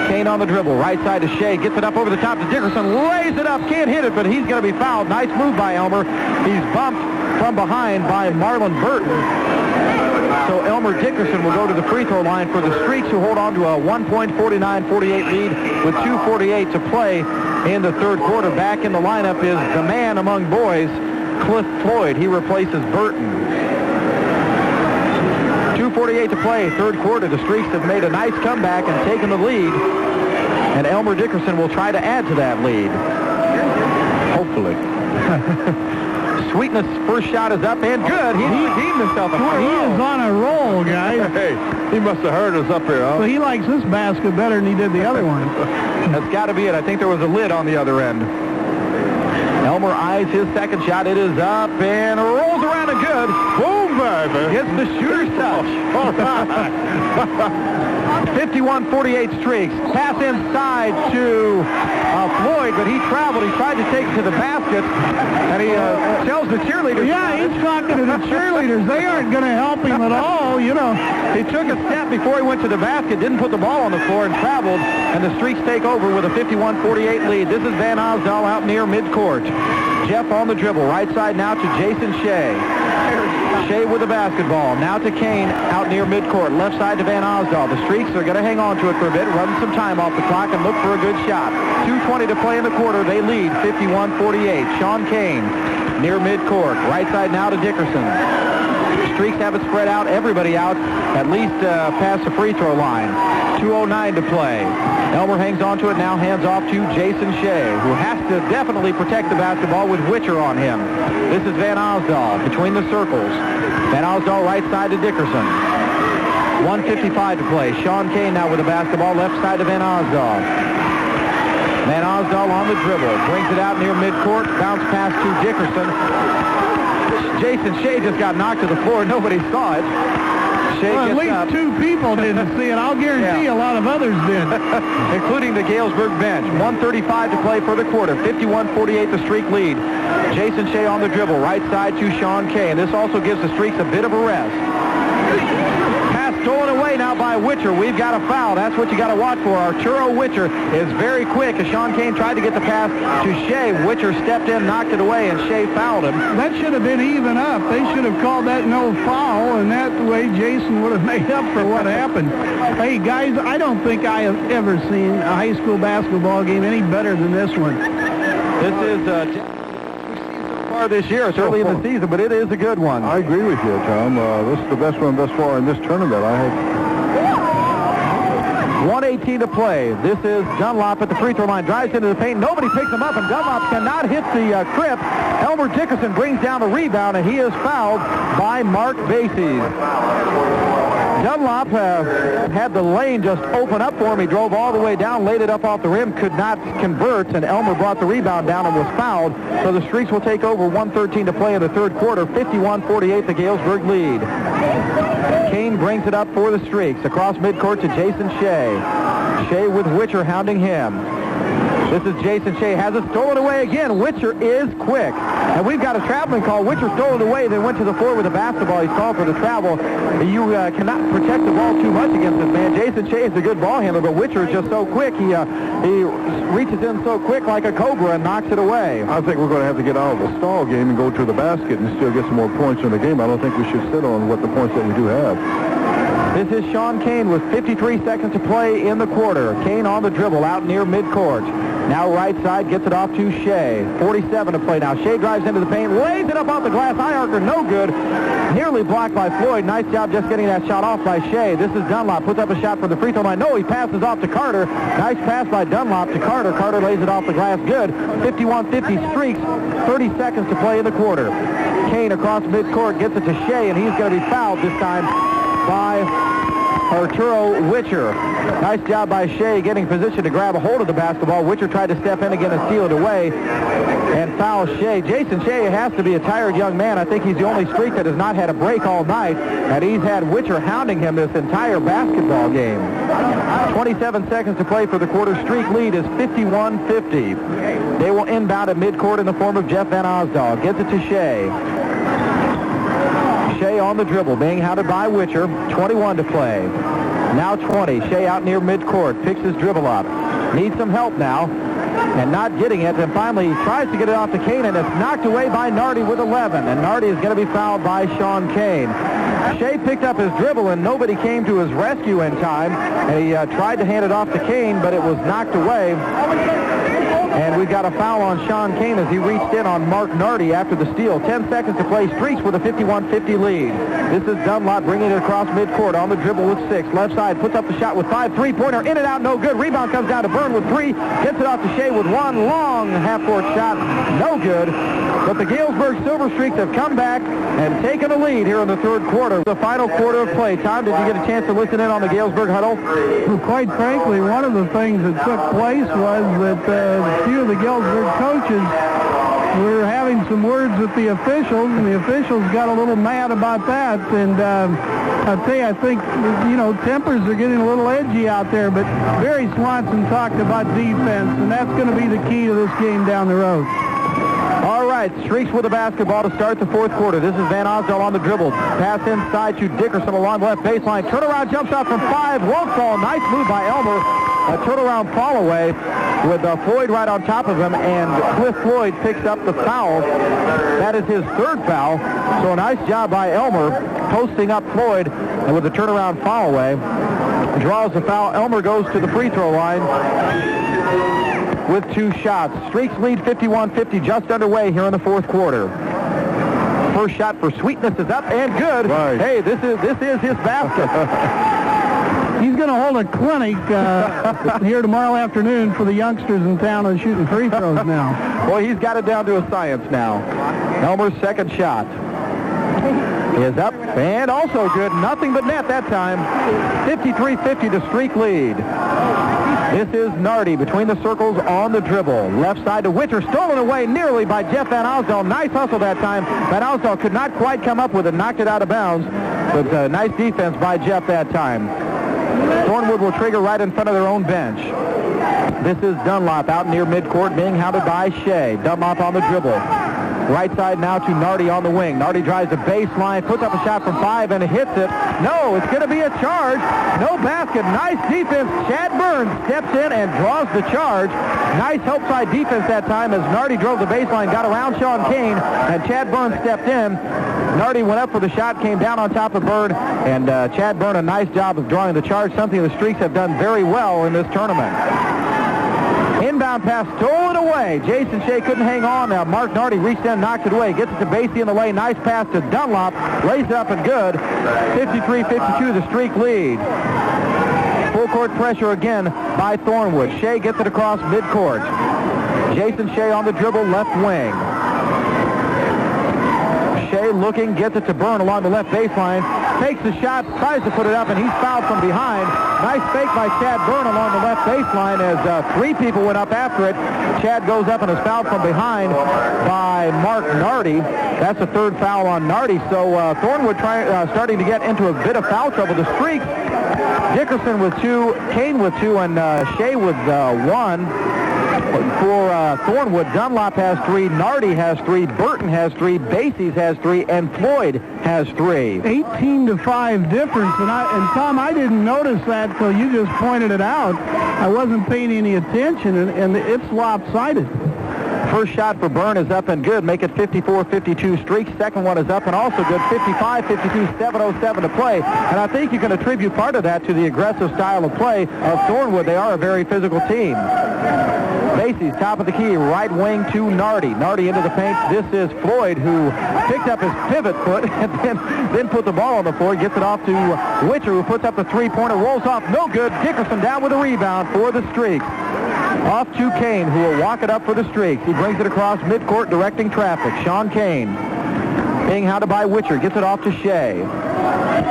Kane on the dribble, right side to Shea, gets it up over the top to Dickerson, lays it up, can't hit it, but he's going to be fouled. Nice move by Elmer. He's bumped from behind by Marlon Burton. So Elmer Dickerson will go to the free throw line for the Streaks, who hold on to a 1.49-48 lead with 2:48 to play in the third quarter. Back in the lineup is the man among boys, Cliff Floyd. He replaces Burton. 2:48 to play, third quarter. The Streaks have made a nice comeback and taken the lead. And Elmer Dickerson will try to add to that lead. Hopefully. Sweetness' first shot is up and good. He's redeemed himself. He is on a roll, guys. Hey, he must have heard us up here, huh? So he likes this basket better than he did the other one. That's got to be it. I think there was a lid on the other end. Elmer eyes his second shot. It is up and rolls around and good. Boom, baby. Gets the shooter's touch. 51-48 Streaks. Pass inside to Floyd, but he traveled. He tried to take it to the basket, and he tells the cheerleaders. Yeah, he's talking to the cheerleaders. They aren't going to help him at all, you know. He took a step before he went to the basket, didn't put the ball on the floor, and traveled, and the Streaks take over with a 51-48 lead. This is Van Osdal out near midcourt. Jeff on the dribble, right side now to Jason Shea. Shea with the basketball. Now to Kane out near midcourt. Left side to Van Osdal. The Streaks are going to hang on to it for a bit, run some time off the clock, and look for a good shot. 2:20 to play in the quarter. They lead 51-48. Sean Kane near midcourt. Right side now to Dickerson. The Streaks have it spread out. Everybody out at least past the free throw line. 2:09 to play. Elmer hangs on to it now, hands off to Jason Shea, who has to definitely protect the basketball with Witcher on him. This is Van Osdal between the circles. Van Osdal right side to Dickerson. 1:55 to play. Sean Kane now with the basketball, left side to Van Osdal. Van Osdal on the dribble, brings it out near midcourt, bounce pass to Dickerson. Jason Shea just got knocked to the floor. Nobody saw it. Well, at least two people didn't see it. I'll guarantee a lot of others did. Including the Galesburg bench. 1:35 to play for the quarter. 51-48 the Streak lead. Jason Shea on the dribble. Right side to Sean Kane. This also gives the Streaks a bit of a rest. Pass stolen away now by Witcher. We've got a foul. That's what you got to watch for. Arturo Witcher is very quick. As Sean Kane tried to get the pass to Shea, Witcher stepped in, knocked it away, and Shea fouled him. That should have been even up. They should have called that no foul, and that way Jason would have made up for what happened. Hey, guys, I don't think I have ever seen a high school basketball game any better than this one. This is far this year. It's early in the season, but it is a good one. I agree with you, Tom. This is the best one thus far in this tournament. 1:18 to play. This is Dunlop at the free throw line. Drives into the paint. Nobody picks him up, and Dunlop cannot hit the crip. Elmer Dickerson brings down the rebound, and he is fouled by Mark Bases. Dunlop had the lane just open up for him. He drove all the way down, laid it up off the rim, could not convert, and Elmer brought the rebound down and was fouled. So the Streaks will take over. 1:13 to play in the third quarter. 51-48 the Galesburg lead. Kane brings it up for the Streaks. Across midcourt to Jason Shea. Shea with Witcher hounding him. This is Jason Shea. Has it stolen away again. Witcher is quick. And we've got a traveling call. Witcher stole it away, then went to the floor with the basketball. He's called for the travel. You cannot protect the ball too much against this man. Jason Shea is a good ball handler, but Witcher is just so quick. He reaches in so quick like a cobra and knocks it away. I think we're going to have to get out of the stall game and go to the basket and still get some more points in the game. I don't think we should sit on what the points that we do have. This is Sean Kane with 53 seconds to play in the quarter. Kane on the dribble out near midcourt. Now right side, gets it off to Shea. 47 to play now. Shea drives into the paint, lays it up off the glass. Eye archer, no good. Nearly blocked by Floyd. Nice job just getting that shot off by Shea. This is Dunlop. Puts up a shot from the free throw line. No, he passes off to Carter. Nice pass by Dunlop to Carter. Carter lays it off the glass. Good. 51-50 Streaks. 30 seconds to play in the quarter. Kane across midcourt, gets it to Shea, and he's going to be fouled this time by Arturo Witcher. Nice job by Shea getting position to grab a hold of the basketball. Witcher tried to step in again and steal it away and foul Shea. Jason Shea has to be a tired young man. I think he's the only Streak that has not had a break all night, and he's had Witcher hounding him this entire basketball game. 27 seconds to play for the quarter. Streak lead is 51-50. They will inbound at midcourt in the form of Jeff Van Osdal. Gets it to Shea. Shea on the dribble, being hounded by Witcher. 21 to play. Now 20. Shea out near midcourt. Picks his dribble up. Needs some help now. And not getting it. And finally he tries to get it off to Kane, and it's knocked away by Nardi with 11. And Nardi is going to be fouled by Sean Kane. Shea picked up his dribble, and nobody came to his rescue in time. And he tried to hand it off to Kane, but it was knocked away. And we've got a foul on Sean Kane as he reached in on Mark Nardi after the steal. 10 seconds to play. Streaks with a 51-50 lead. This is Dunlop bringing it across midcourt on the dribble with 6. Left side puts up the shot with 5. Three-pointer in and out, no good. Rebound comes down to Byrne with 3. Gets it off to Shea with 1. Long half-court shot, no good. But the Galesburg Silver Streaks have come back and taken a lead here in the third quarter. The final quarter of play. Tom, did you get a chance to listen in on the Galesburg huddle? Well, quite frankly, one of the things that took place was that a few of the Galesburg coaches were having some words with the officials, and the officials got a little mad about that. And I'll tell you, I think, tempers are getting a little edgy out there, but Barry Swanson talked about defense, and that's going to be the key to this game down the road. All right, Streaks with the basketball to start the fourth quarter. This is Van Osdal on the dribble. Pass inside to Dickerson along the left baseline. Turnaround jump shot from 5. Won't fall. Nice move by Elmer. a turnaround fall away with Floyd right on top of him, and Cliff Floyd picks up the foul. That is his third foul. So a nice job by Elmer posting up Floyd, and with a turnaround foul away, draws the foul. Elmer goes to the free throw line with 2 shots. Streaks lead 51-50, just underway here in the fourth quarter. First shot for Sweetness is up and good. Right. Hey, this is his basket. He's going to hold a clinic here tomorrow afternoon for the youngsters in town and shooting free throws now. Boy, he's got it down to a science now. Elmer's second shot is up and also good. Nothing but net that time. 53-50 to streak lead. This is Nardi between the circles on the dribble. Left side to Witcher, stolen away nearly by Jeff Van Osdal. Nice hustle that time. Van Osdal could not quite come up with it, knocked it out of bounds. But nice defense by Jeff that time. Thornwood will trigger right in front of their own bench. This is Dunlop out near midcourt, being hounded by Shea. Dunlop on the dribble. Right side now to Nardi on the wing. Nardi drives the baseline, puts up a shot from 5 and hits it. No, it's going to be a charge. No basket. Nice defense. Chad Burns steps in and draws the charge. Nice help side defense that time as Nardi drove the baseline, got around Sean Kane, and Chad Burns stepped in. Nardi went up for the shot, came down on top of Bird, and Chad Burns a nice job of drawing the charge, something the Streaks have done very well in this tournament. Inbound pass stolen away. Jason Shea couldn't hang on. Now Mark Nardi reached in, knocked it away. Gets it to Basie in the lane. Nice pass to Dunlop. Lays it up and good. 53-52, the Streak lead. Full court pressure again by Thornwood. Shea gets it across midcourt. Jason Shea on the dribble, left wing. Shea looking, gets it to Byrne along the left baseline. Takes the shot, tries to put it up, and he's fouled from behind. Nice fake by Chad Byrne along the left baseline as 3 people went up after it. Chad goes up and is fouled from behind by Mark Nardi. That's a third foul on Nardi. So Thornwood starting to get into a bit of foul trouble. The Streaks, Dickerson with 2, Kane with 2, and Shea with 1. For Thornwood, Dunlop has 3, Nardi has 3, Burton has 3, Basie has 3, and Floyd has 3. 18-5 difference, and Tom, I didn't notice that until you just pointed it out. I wasn't paying any attention, and it's lopsided. First shot for Byrne is up and good. Make it 54-52 Streaks. Second one is up and also good. 55-52, 7:07 to play. And I think you can attribute part of that to the aggressive style of play of Thornwood. They are a very physical team. Basie's top of the key, right wing to Nardi. Nardi into the paint. This is Floyd, who picked up his pivot foot and then put the ball on the floor. Gets it off to Witcher, who puts up the three-pointer. Rolls off. No good. Dickerson down with a rebound for the Streaks. Off to Kane, who will walk it up for the Streaks. He brings it across midcourt, directing traffic. Sean Kane being hounded by Witcher. Gets it off to Shea.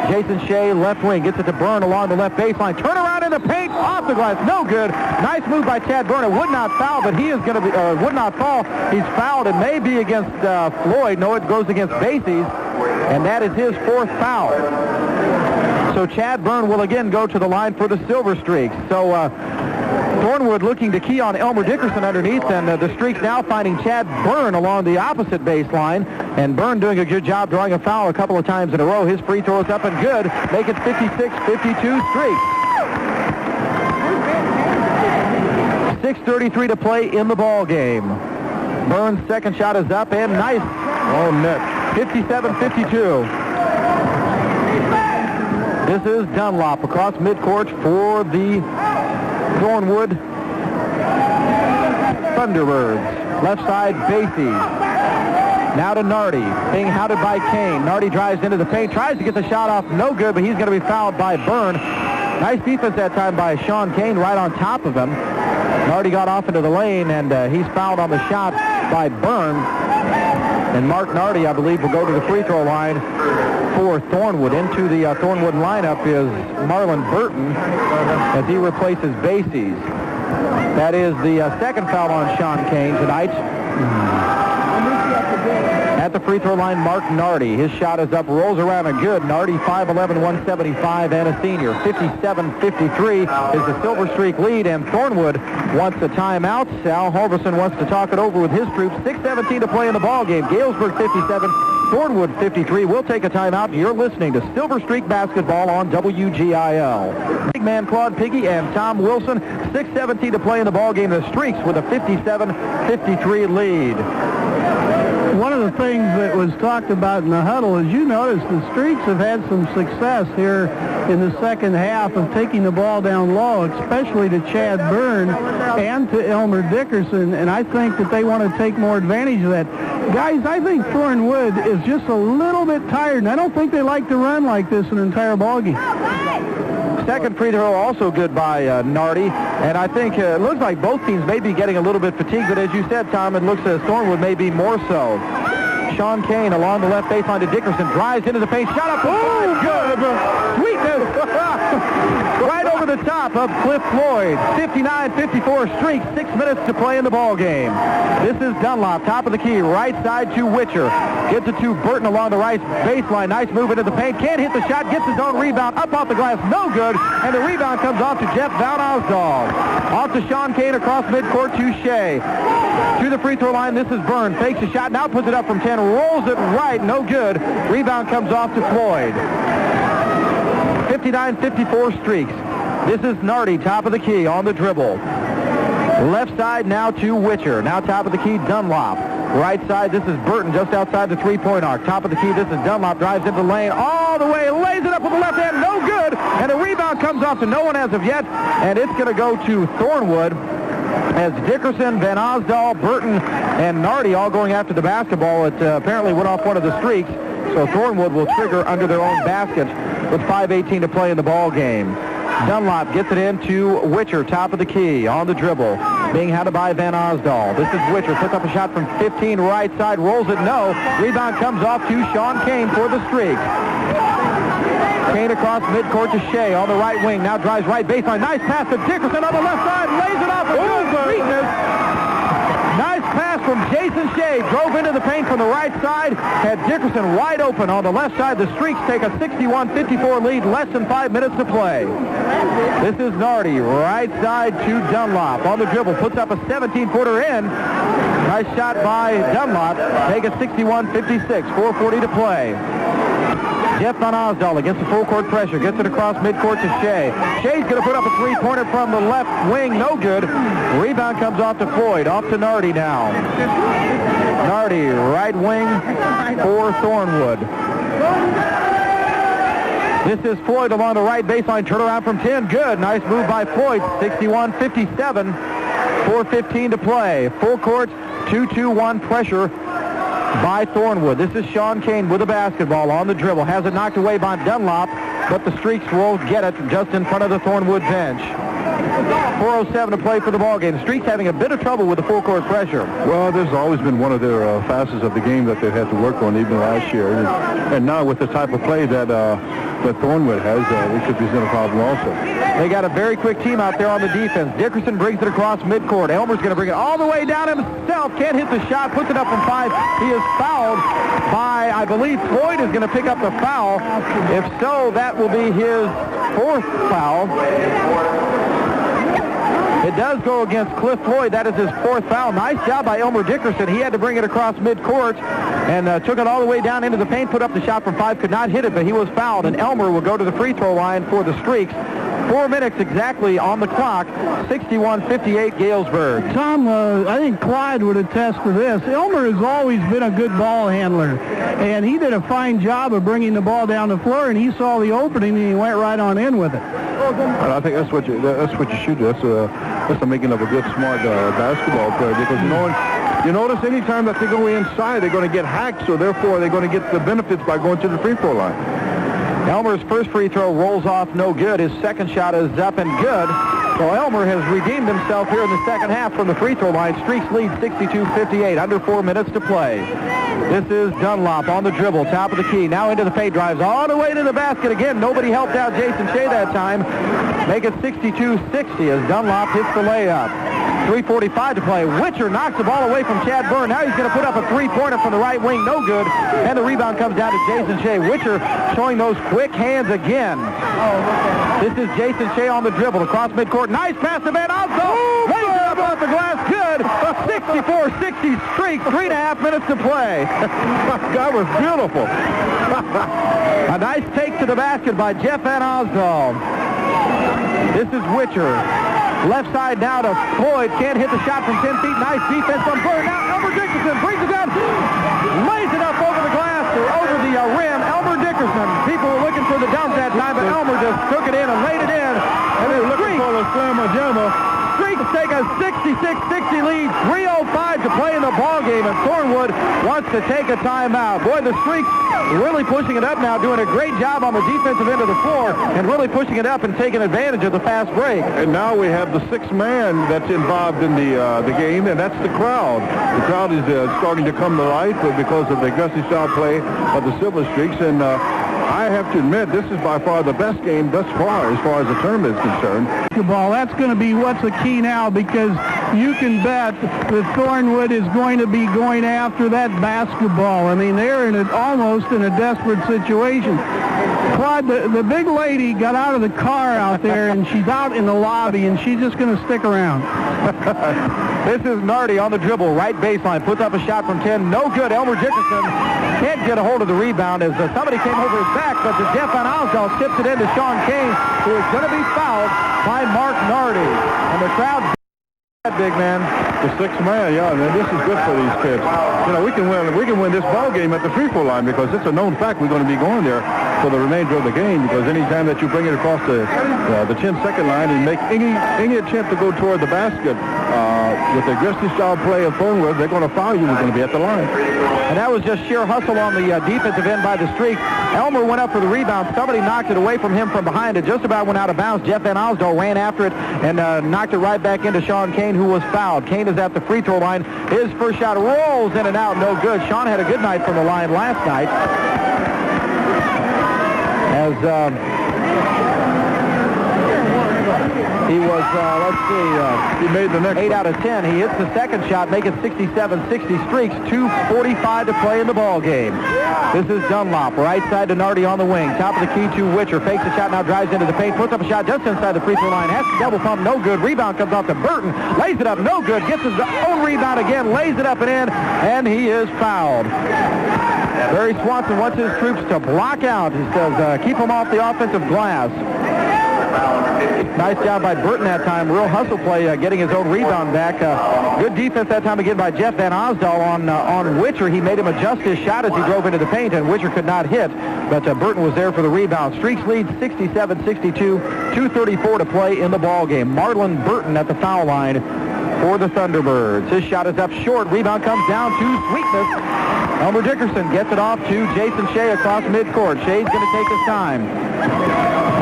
Jason Shea, left wing, gets it to Byrne along the left baseline. Turn around in the paint, off the glass, no good. Nice move by Chad Byrne. It would not foul, but he is going to be, would not fall. He's fouled. It may be against Floyd. No, it goes against Basie's, and that is his 4th foul. So Chad Byrne will again go to the line for the Silver Streaks. So Thornwood looking to key on Elmer Dickerson underneath, and the Streaks now finding Chad Byrne along the opposite baseline, and Byrne doing a good job drawing a foul a couple of times in a row. His free throw is up and good. Make it 56-52 Streaks. 6:33 to play in the ball game. Byrne's second shot is up and nice. Oh, net. 57-52. This is Dunlop across midcourt for the Thornwood Thunderbirds. Left side, Basie. Now to Nardi, being hounded by Kane. Nardi drives into the paint, tries to get the shot off, no good, but he's going to be fouled by Byrne. Nice defense that time by Sean Kane right on top of him. Nardi got off into the lane, and he's fouled on the shot by Byrne. And Mark Nardi, I believe, will go to the free throw line for Thornwood. Into the Thornwood lineup is Marlon Burton as he replaces Basie's. That is the second foul on Sean Kane tonight. At the free throw line, Mark Nardi. His shot is up, rolls around and good. Nardi, 5'11", 175, and a senior. 57-53 is the Silver Streak lead, and Thornwood wants a timeout. Al Halverson wants to talk it over with his troops. 6:17 to play in the ball game. Galesburg 57, Thornwood 53. We'll take a timeout. You're listening to Silver Streak Basketball on WGIL. Big man Claude Piggy and Tom Wilson. 6:17 to play in the ball game. The Streaks with a 57-53 lead. One of the things that was talked about in the huddle is you notice the Streaks have had some success here in the second half of taking the ball down low, especially to Chad Byrne and to Elmer Dickerson, and I think that they want to take more advantage of that. Guys, I think Thornwood is just a little bit tired, and I don't think they like to run like this an entire ball game. Second free throw also good by Nardi, and I think it looks like both teams may be getting a little bit fatigued, but as you said, Tom, it looks as Thornwood may be more so. Sean Kane along the left baseline to Dickerson, drives into the paint, shot up, oh, good, sweetness, right over the top of Cliff Floyd. 59-54 Streak, 6 minutes to play in the ball game. This is Dunlop, top of the key, right side to Witcher. Gets it to Burton along the right baseline. Nice move into the paint. Can't hit the shot. Gets his own rebound. Up off the glass. No good. And the rebound comes off to Jeff Van Osdal. Off to Sean Kane across midcourt to Shea. To the free throw line. This is Byrne. Fakes a shot. Now puts it up from 10. Rolls it right. No good. Rebound comes off to Floyd. 59-54 Streaks. This is Nardi, top of the key on the dribble. Left side now to Witcher. Now top of the key, Dunlop. Right side, this is Burton just outside the three-point arc. Top of the key, this is Dunlop. Drives into the lane all the way. Lays it up with the left hand. No good. And the rebound comes off to no one as of yet. And it's going to go to Thornwood as Dickerson, Van Osdal, Burton, and Nardi all going after the basketball. It apparently went off one of the Streaks. So Thornwood will trigger under their own basket with 5:18 to play in the ball game. Dunlop gets it into Witcher, top of the key, on the dribble, being handled by Van Osdal. This is Witcher, puts up a shot from 15, right side, rolls it, no. Rebound comes off to Sean Kane for the Streak. Kane across midcourt to Shea on the right wing, now drives right baseline. Nice pass to Dickerson on the left side, lays it off with good sweetness. Nice pass from Jason Shea. Drove into the paint from the right side. Had Dickerson wide open on the left side. The Streaks take a 61-54 lead. Less than 5 minutes to play. This is Nardi. Right side to Dunlop. On the dribble. Puts up a 17-footer in. Nice shot by Dunlop. Take a 61-56. 4:40 to play. Jeff Van Osdal against the full court pressure. Gets it across midcourt to Shea. Shea's going to put up a three-pointer from the left wing. No good. Rebound comes off to Floyd. Off to Nardi now. Nardi, right wing for Thornwood. This is Floyd along the right baseline. Turnaround from 10. Good. Nice move by Floyd. 61-57. 4:15 to play. Full court, 2-2-1 pressure by Thornwood. This is Sean Kane with the basketball on the dribble. Has it knocked away by Dunlop, but the Streaks will get it just in front of the Thornwood bench. 4:07 to play for the ball game. The Streaks having a bit of trouble with the full court pressure. Well, there's always been one of their facets of the game that they've had to work on even last year. And now with the type of play that Thornwood has, it could present a problem also. They got a very quick team out there on the defense. Dickerson brings it across midcourt. Elmer's going to bring it all the way down himself. Can't hit the shot. Puts it up from 5. He is fouled by, I believe, Floyd is going to pick up the foul. If so, that will be his 4th foul. It does go against Cliff Floyd. That is his 4th foul. Nice job by Elmer Dickerson. He had to bring it across midcourt and took it all the way down into the paint, put up the shot from 5, could not hit it, but he was fouled, and Elmer will go to the free throw line for the Streaks. 4 minutes exactly on the clock. 61-58 Galesburg. Tom, I think Clyde would attest to this. Elmer has always been a good ball handler, and he did a fine job of bringing the ball down the floor, and he saw the opening, and he went right on in with it. And I think that's what you should do. That's the making of a good, smart basketball player, because you notice anytime that they go inside, they're going to get hacked, so therefore they're going to get the benefits by going to the free throw line. Elmer's first free throw rolls off no good. His second shot is up and good. So Elmer has redeemed himself here in the second half from the free throw line. Streaks lead 62-58, under 4 minutes to play. This is Dunlop on the dribble, top of the key. Now into the paint, drives all the way to the basket again. Nobody helped out Jason Shea that time. Make it 62-60 as Dunlop hits the layup. 3:45 to play. Witcher knocks the ball away from Chad Byrne. Now he's going to put up a three-pointer from the right wing. No good. And the rebound comes down to Jason Shea. Witcher showing those quick hands again. This is Jason Shea on the dribble across midcourt. Nice pass to Van Osdal. Lays it up off the glass. Good. 64-60 streak. 3.5 minutes to play. That was beautiful. A nice take to the basket by Jeff Van Osdal. This is Witcher. Left side now to Floyd. Can't hit the shot from 10 feet. Nice defense from Bird. Now Elmer Dickerson brings it down. Lays it up over the glass or over the rim. Elmer Dickerson. People were looking for the dump that time, but Elmer just took it in and laid it in. And they're looking for the slammer jammer. Streaks take a 66-60 lead. 3:05 to play in the ball game, and Thornwood wants to take a timeout. Boy, the Streaks really pushing it up now, doing a great job on the defensive end of the floor, and really pushing it up and taking advantage of the fast break. And now we have the sixth man that's involved in the game, and that's the crowd. The crowd is starting to come to life because of the aggressive style play of the Silver Streaks, and I have to admit, this is by far the best game thus far as the tournament is concerned. Basketball, that's going to be what's the key now, because you can bet that Thornwood is going to be going after that basketball. I mean, they're almost in a desperate situation. Claude, the big lady got out of the car out there, and she's out in the lobby, and she's just going to stick around. This is Nardi on the dribble, right baseline, puts up a shot from 10, no good. Elmer Dickerson can't get a hold of the rebound as somebody came over his back, but the Jeff Van Osdal tips it into Sean Kane, who is going to be fouled by Mark Nardi. And the crowd, big man. The sixth man, yeah, man, this is good for these kids. You know, we can win this ball game at the free throw line, because it's a known fact we're going to be going there for the remainder of the game, because any time that you bring it across the 10-second line and make any attempt to go toward the basket with the aggressive style play of Thornwood, they're going to foul you. We're going to be at the line. And that was just sheer hustle on the defensive end by the Streak. Elmer went up for the rebound. Somebody knocked it away from him from behind. It just about went out of bounds. Jeff Van Osdal ran after it and knocked it right back into Sean Kane, who was fouled. Kane is at the free throw line. His first shot rolls in and out. No good. Sean had a good night from the line last night. As he was, he made the next 8 out of 10. He hits the second shot, make it 67-60 Streaks. 2:45 to play in the ball game. This is Dunlop, right side to Nardi on the wing. Top of the key to Witcher. Fakes the shot, now drives into the paint. Puts up a shot just inside the free throw line. Has to double pump, no good. Rebound comes off to Burton. Lays it up, no good. Gets his own rebound again. Lays it up and in, and he is fouled. Barry Swanson wants his troops to block out. He says, keep them off the offensive glass. Nice job by Burton that time. Real hustle play, getting his own rebound back. Good defense that time again by Jeff Van Osdal on Witcher. He made him adjust his shot as he drove into the paint, and Witcher could not hit. But Burton was there for the rebound. Streaks lead 67-62. 2:34 to play in the ball game. Marlon Burton at the foul line for the Thunderbirds. His shot is up short. Rebound comes down to Sweetness. Elmer Dickerson gets it off to Jason Shea across midcourt. Shea's going to take his time.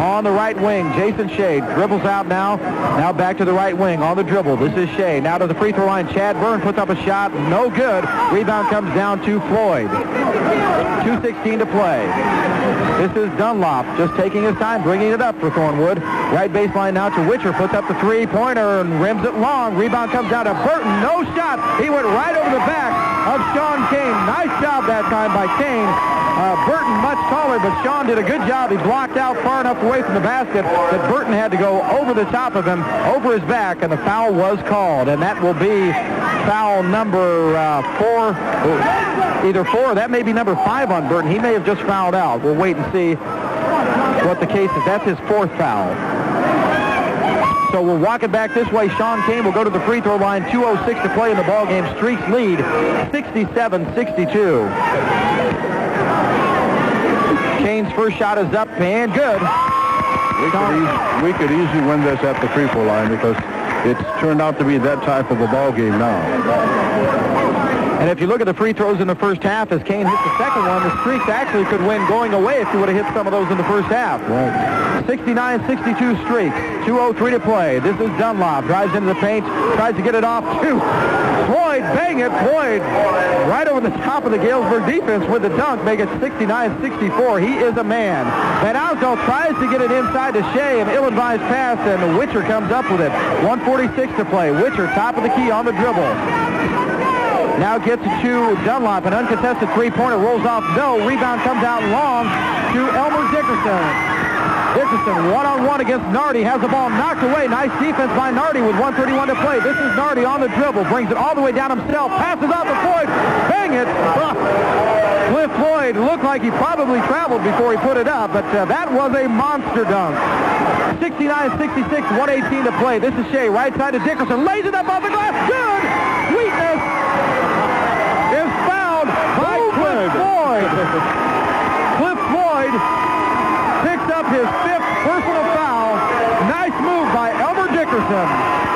On the right wing, Jason Shea dribbles out now. Now back to the right wing on the dribble. This is Shea. Now to the free throw line. Chad Byrne puts up a shot. No good. Rebound comes down to Floyd. 2:16 to play. This is Dunlop just taking his time, bringing it up for Thornwood. Right baseline now to Witcher. Puts up the three-pointer and rims it long. Rebound comes down to Burton. No shot. He went right over the back of Sean Kane. Nice job that time by Kane. Burton much taller, but Sean did a good job. He blocked out far enough away from the basket that Burton had to go over the top of him, over his back, and the foul was called. And that will be foul number 4, either 4 or that may be number 5 on Burton. He may have just fouled out. We'll wait and see what the case is. That's his 4th foul. So we'll walk it back this way. Sean Kane will go to the free throw line. 2:06 to play in the ball game. Streaks lead 67-62. Kane's first shot is up and good. We could easily win this at the free throw line, because it's turned out to be that type of a ball game now. And if you look at the free throws in the first half, as Kane hits the second one, the Streaks actually could win going away if he would have hit some of those in the first half. Right. 69-62 Streaks. 2:03 to play. This is Dunlop. Drives into the paint. Tries to get it off to Floyd. Bang it. Floyd right over the top of the Galesburg defense with the dunk. Make it 69-64. He is a man. Van Osdal tries to get it inside to Shea. An ill-advised pass, and Witcher comes up with it. 1:46 to play. Witcher top of the key on the dribble. Now gets to Dunlop. An uncontested three-pointer rolls off. No. Rebound comes out long to Elmer Dickerson. Dickerson one-on-one against Nardi, has the ball knocked away. Nice defense by Nardi with 1:31 to play. This is Nardi on the dribble, brings it all the way down himself, passes out to Floyd. Bang it! Cliff Floyd looked like he probably traveled before he put it up, but that was a monster dunk. 69-66, 1:18 to play. This is Shea, right side to Dickerson, lays it up off the glass. Good! Sweetness is fouled by Cliff Floyd. Cliff Floyd picks up his 5th personal foul. Nice move by Elmer Dickerson.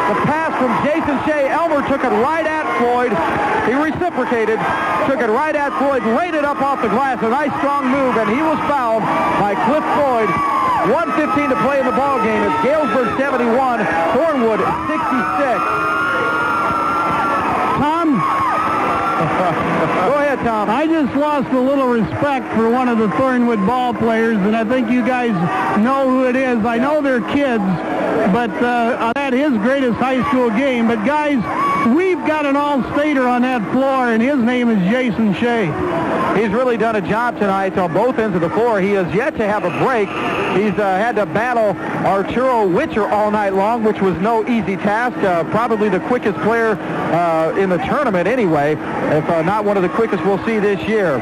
The pass from Jason Shea. Elmer took it right at Floyd. He reciprocated, took it right at Floyd, laid it up off the glass. A nice strong move, and he was fouled by Cliff Floyd. 1:15 to play in the ball game. It's Galesburg 71, Thornwood 66. Tom? Go ahead, Tom. I just lost a little respect for one of the Thornwood ball players, and I think you guys know who it is. I know they're kids, but at his greatest high school game. But guys, we've got an all-stater on that floor, and his name is Jason Shea. He's really done a job tonight on both ends of the floor. He has yet to have a break. He's had to battle Arturo Witcher all night long, which was no easy task. Probably the quickest player in the tournament anyway, if not one of the quickest we'll see this year.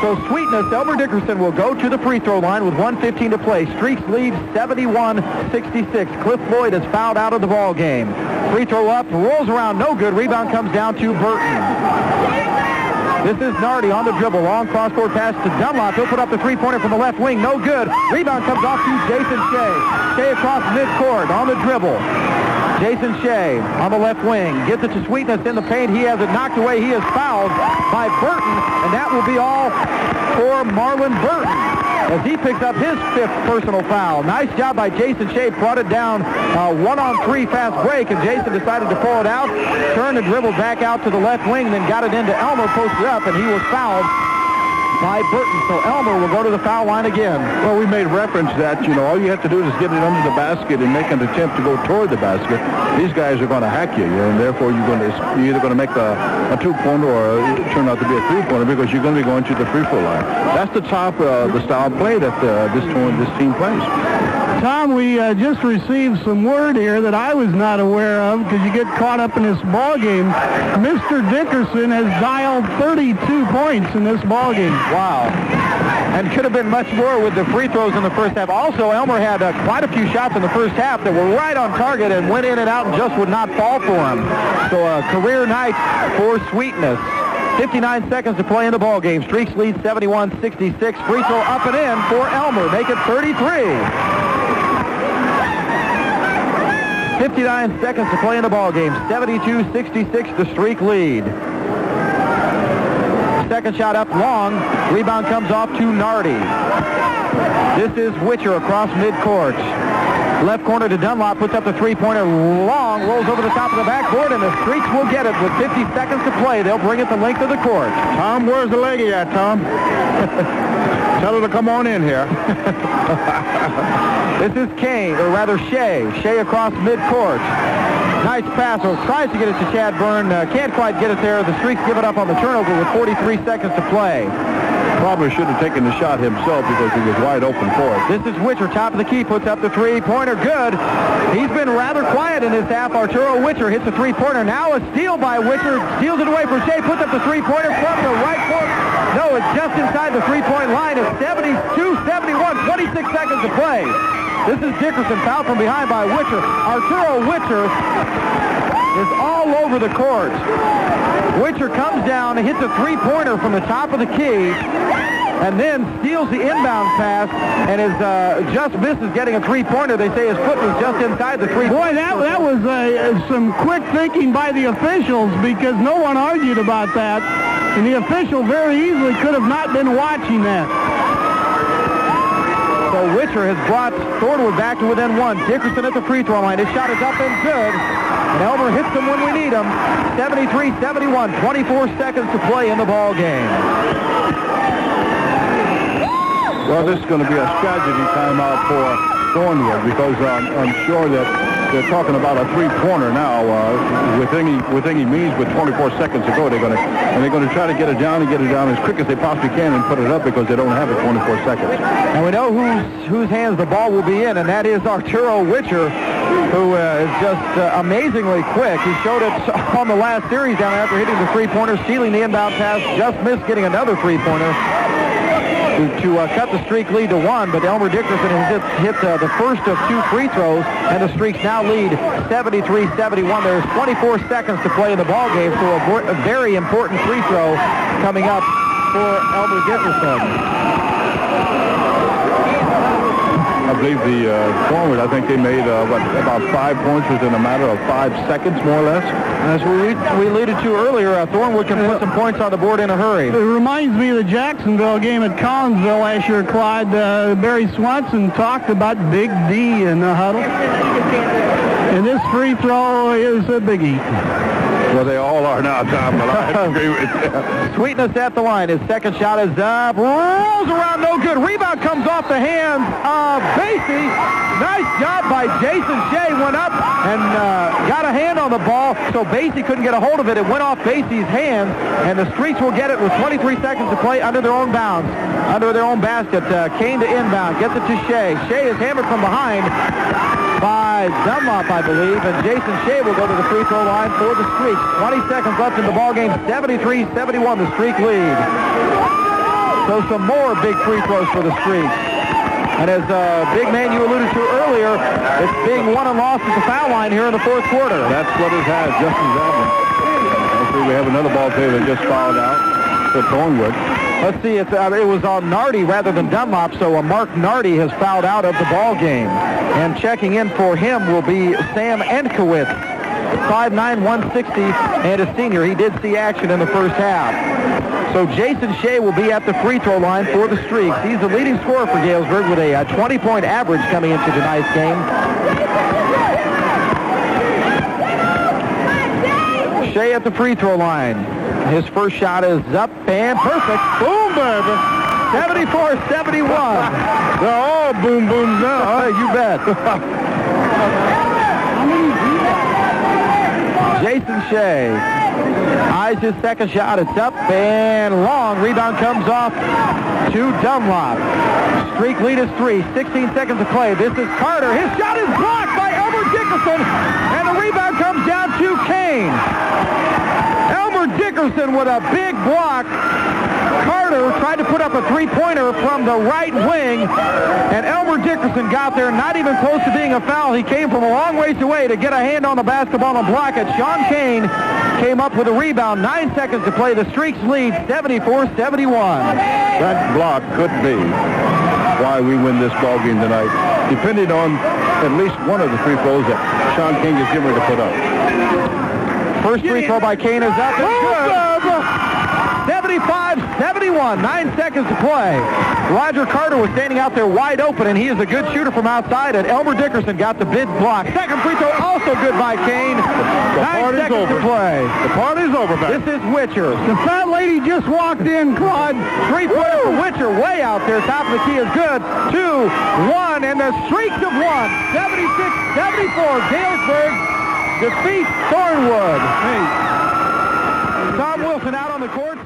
So Sweetness, Elmer Dickerson will go to the free throw line with 1:15 to play. Streaks lead 71-66. Cliff Floyd is fouled out of the ball game. Free throw up, rolls around, no good. Rebound comes down to Burton. This is Nardi on the dribble. Long cross-court pass to Dunlop. He'll put up the three-pointer from the left wing. No good. Rebound comes off to Jason Shea. Shea across midcourt on the dribble. Jason Shea on the left wing. Gets it to Sweetness in the paint. He has it knocked away. He is fouled by Burton, and that will be all for Marlon Burton as he picks up his 5th personal foul. Nice job by Jason Shea. Brought it down 1-on-3 fast break, and Jason decided to pull it out, turned and dribbled back out to the left wing, then got it into Elmer, posted up, and he was fouled by Burton. So Elmer will go to the foul line again. Well, we made reference that, all you have to do is get it under the basket and make an attempt to go toward the basket. These guys are going to hack you, and therefore you're either going to make a two-pointer or turn out to be a three-pointer because you're going to be going to the free throw line. That's the top, the style of play that this team plays. Tom, we just received some word here that I was not aware of because you get caught up in this ball game. Mr. Dickerson has dialed 32 points in this ball game. Wow. And could have been much more with the free throws in the first half. Also, Elmer had quite a few shots in the first half that were right on target and went in and out and just would not fall for him. So a career night for Sweetness. 59 seconds to play in the ball game. Streaks lead 71-66. Free throw up and in for Elmer. Make it 33. 59 seconds to play in the ball game. 72-66 the streak lead. Second shot up long. Rebound comes off to Nardi. This is Witcher across midcourt. Left corner to Dunlop, puts up the three-pointer long, rolls over the top of the backboard, and the Streaks will get it with 50 seconds to play. They'll bring it the length of the court. Tom, where's the leggy at, Tom? Tell her to come on in here. This is Kane, or rather Shea. Shea across midcourt. Nice pass. Tries to get it to Chad Byrne. Can't quite get it there. The Streaks give it up on the turnover with 43 seconds to play. Probably should have taken the shot himself because he was wide open for it. This is Witcher, top of the key, puts up the three-pointer. Good. He's been rather quiet in this half. Arturo Witcher hits the three-pointer. Now a steal by Witcher. Steals it away from Shea. Puts up the three-pointer from the right court. No, it's just inside the three-point line. It's 72-71. 26 seconds to play. This is Dickerson, fouled from behind by Witcher. Arturo Witcher is all over the court. Witcher comes down and hits a three-pointer from the top of the key and then steals the inbound pass and is just misses getting a three-pointer. They say his foot was just inside the three-pointer. Boy, that was some quick thinking by the officials because no one argued about that. And the official very easily could have not been watching that. So Witcher has brought Thornwood back to within one. Dickerson at the free throw line. His shot is up and good. And Elmer hits them when we need them. 73-71. 24 seconds to play in the ball game. Well, this is going to be a strategy timeout for Thornwood because I'm sure that they're talking about a three-pointer now. With any means, with 24 seconds to go, they're going to try to get it down as quick as they possibly can and put it up because they don't have it 24 seconds. And we know whose hands the ball will be in, and that is Arturo Witcher, who is just amazingly quick. He showed it on the last series down after hitting the three-pointer, stealing the inbound pass, just missed getting another three-pointer to cut the streak lead to 1, but Elmer Dickerson has hit the first of 2 free throws, and the Streaks now lead 73-71. There's 24 seconds to play in the ball game, so a very important free throw coming up for Elmer Dickerson. I believe the Thornwood, I think they made about 5 points within a matter of 5 seconds, more or less. As we alluded to earlier, Thornwood can put some points on the board in a hurry. It reminds me of the Jacksonville game at Collinsville last year, Clyde. Barry Swanson talked about Big D in the huddle. And this free throw is a biggie. Well, they all are now, Tom, but I agree with you. Sweetness at the line. His second shot is up. Rolls around, no good. Rebound comes off the hands of Basie. Nice job by Jason Shea. Went up and got a hand on the ball, so Basie couldn't get a hold of it. It went off Basie's hands, and the Streaks will get it with 23 seconds to play under their own bounds, under their own basket. Kane to inbound. Gets it to Shea. Shea is hammered from behind by Dunlop, I believe, and Jason Shea will go to the free throw line for the Streaks. 20 seconds left in the ball game. 73-71, the Streak lead. So some more big free throws for the Streaks. And as big man you alluded to earlier, it's being won and lost at the foul line here in the fourth quarter. That's what it has, Justin Zalman. Hopefully we have another ball player that just fouled out for Thornwood. Let's see, it was on Nardi rather than Dunlop, so Mark Nardi has fouled out of the ball game. And checking in for him will be Sam Entkowitz, 5'9", 160, and a senior. He did see action in the first half. So Jason Shea will be at the free throw line for the Streaks. He's the leading scorer for Galesburg with a 20-point average coming into tonight's game. Shea at the free throw line. His first shot is up and perfect. Boom, baby. 74-71. They're all boom booms now. You bet. Jason Shea eyes his second shot. It's up and long. Rebound comes off to Dunlop. Streak lead is 3. 16 seconds to play. This is Carter. His shot is blocked by Elmer Dickerson, and the rebound comes down to Kane. Elmer Dickerson with a big block. Carter tried to put up a three-pointer from the right wing, and Elmer Dickerson got there, not even close to being a foul. He came from a long ways away to get a hand on the basketball and block it. Sean Kane came up with a rebound. 9 seconds to play. The Streaks lead 74-71. That block could be why we win this ball game tonight, depending on at least one of the free throws that Sean King is getting ready to put up. First free throw by Kane is up. It's good. 75-71, 9 seconds to play. Roger Carter was standing out there wide open, and he is a good shooter from outside, and Elmer Dickerson got the big block. Second free throw also good by Kane. 9 seconds to play. The party's over, man. This is Witcher. The fat lady just walked in, Claude. Three-pointer for Witcher, way out there. Top of the key is good. 2-1, and the Streaks have won. 76-74, Galesburg defeats Thornwood. Hey. Tom Wilson out on the court.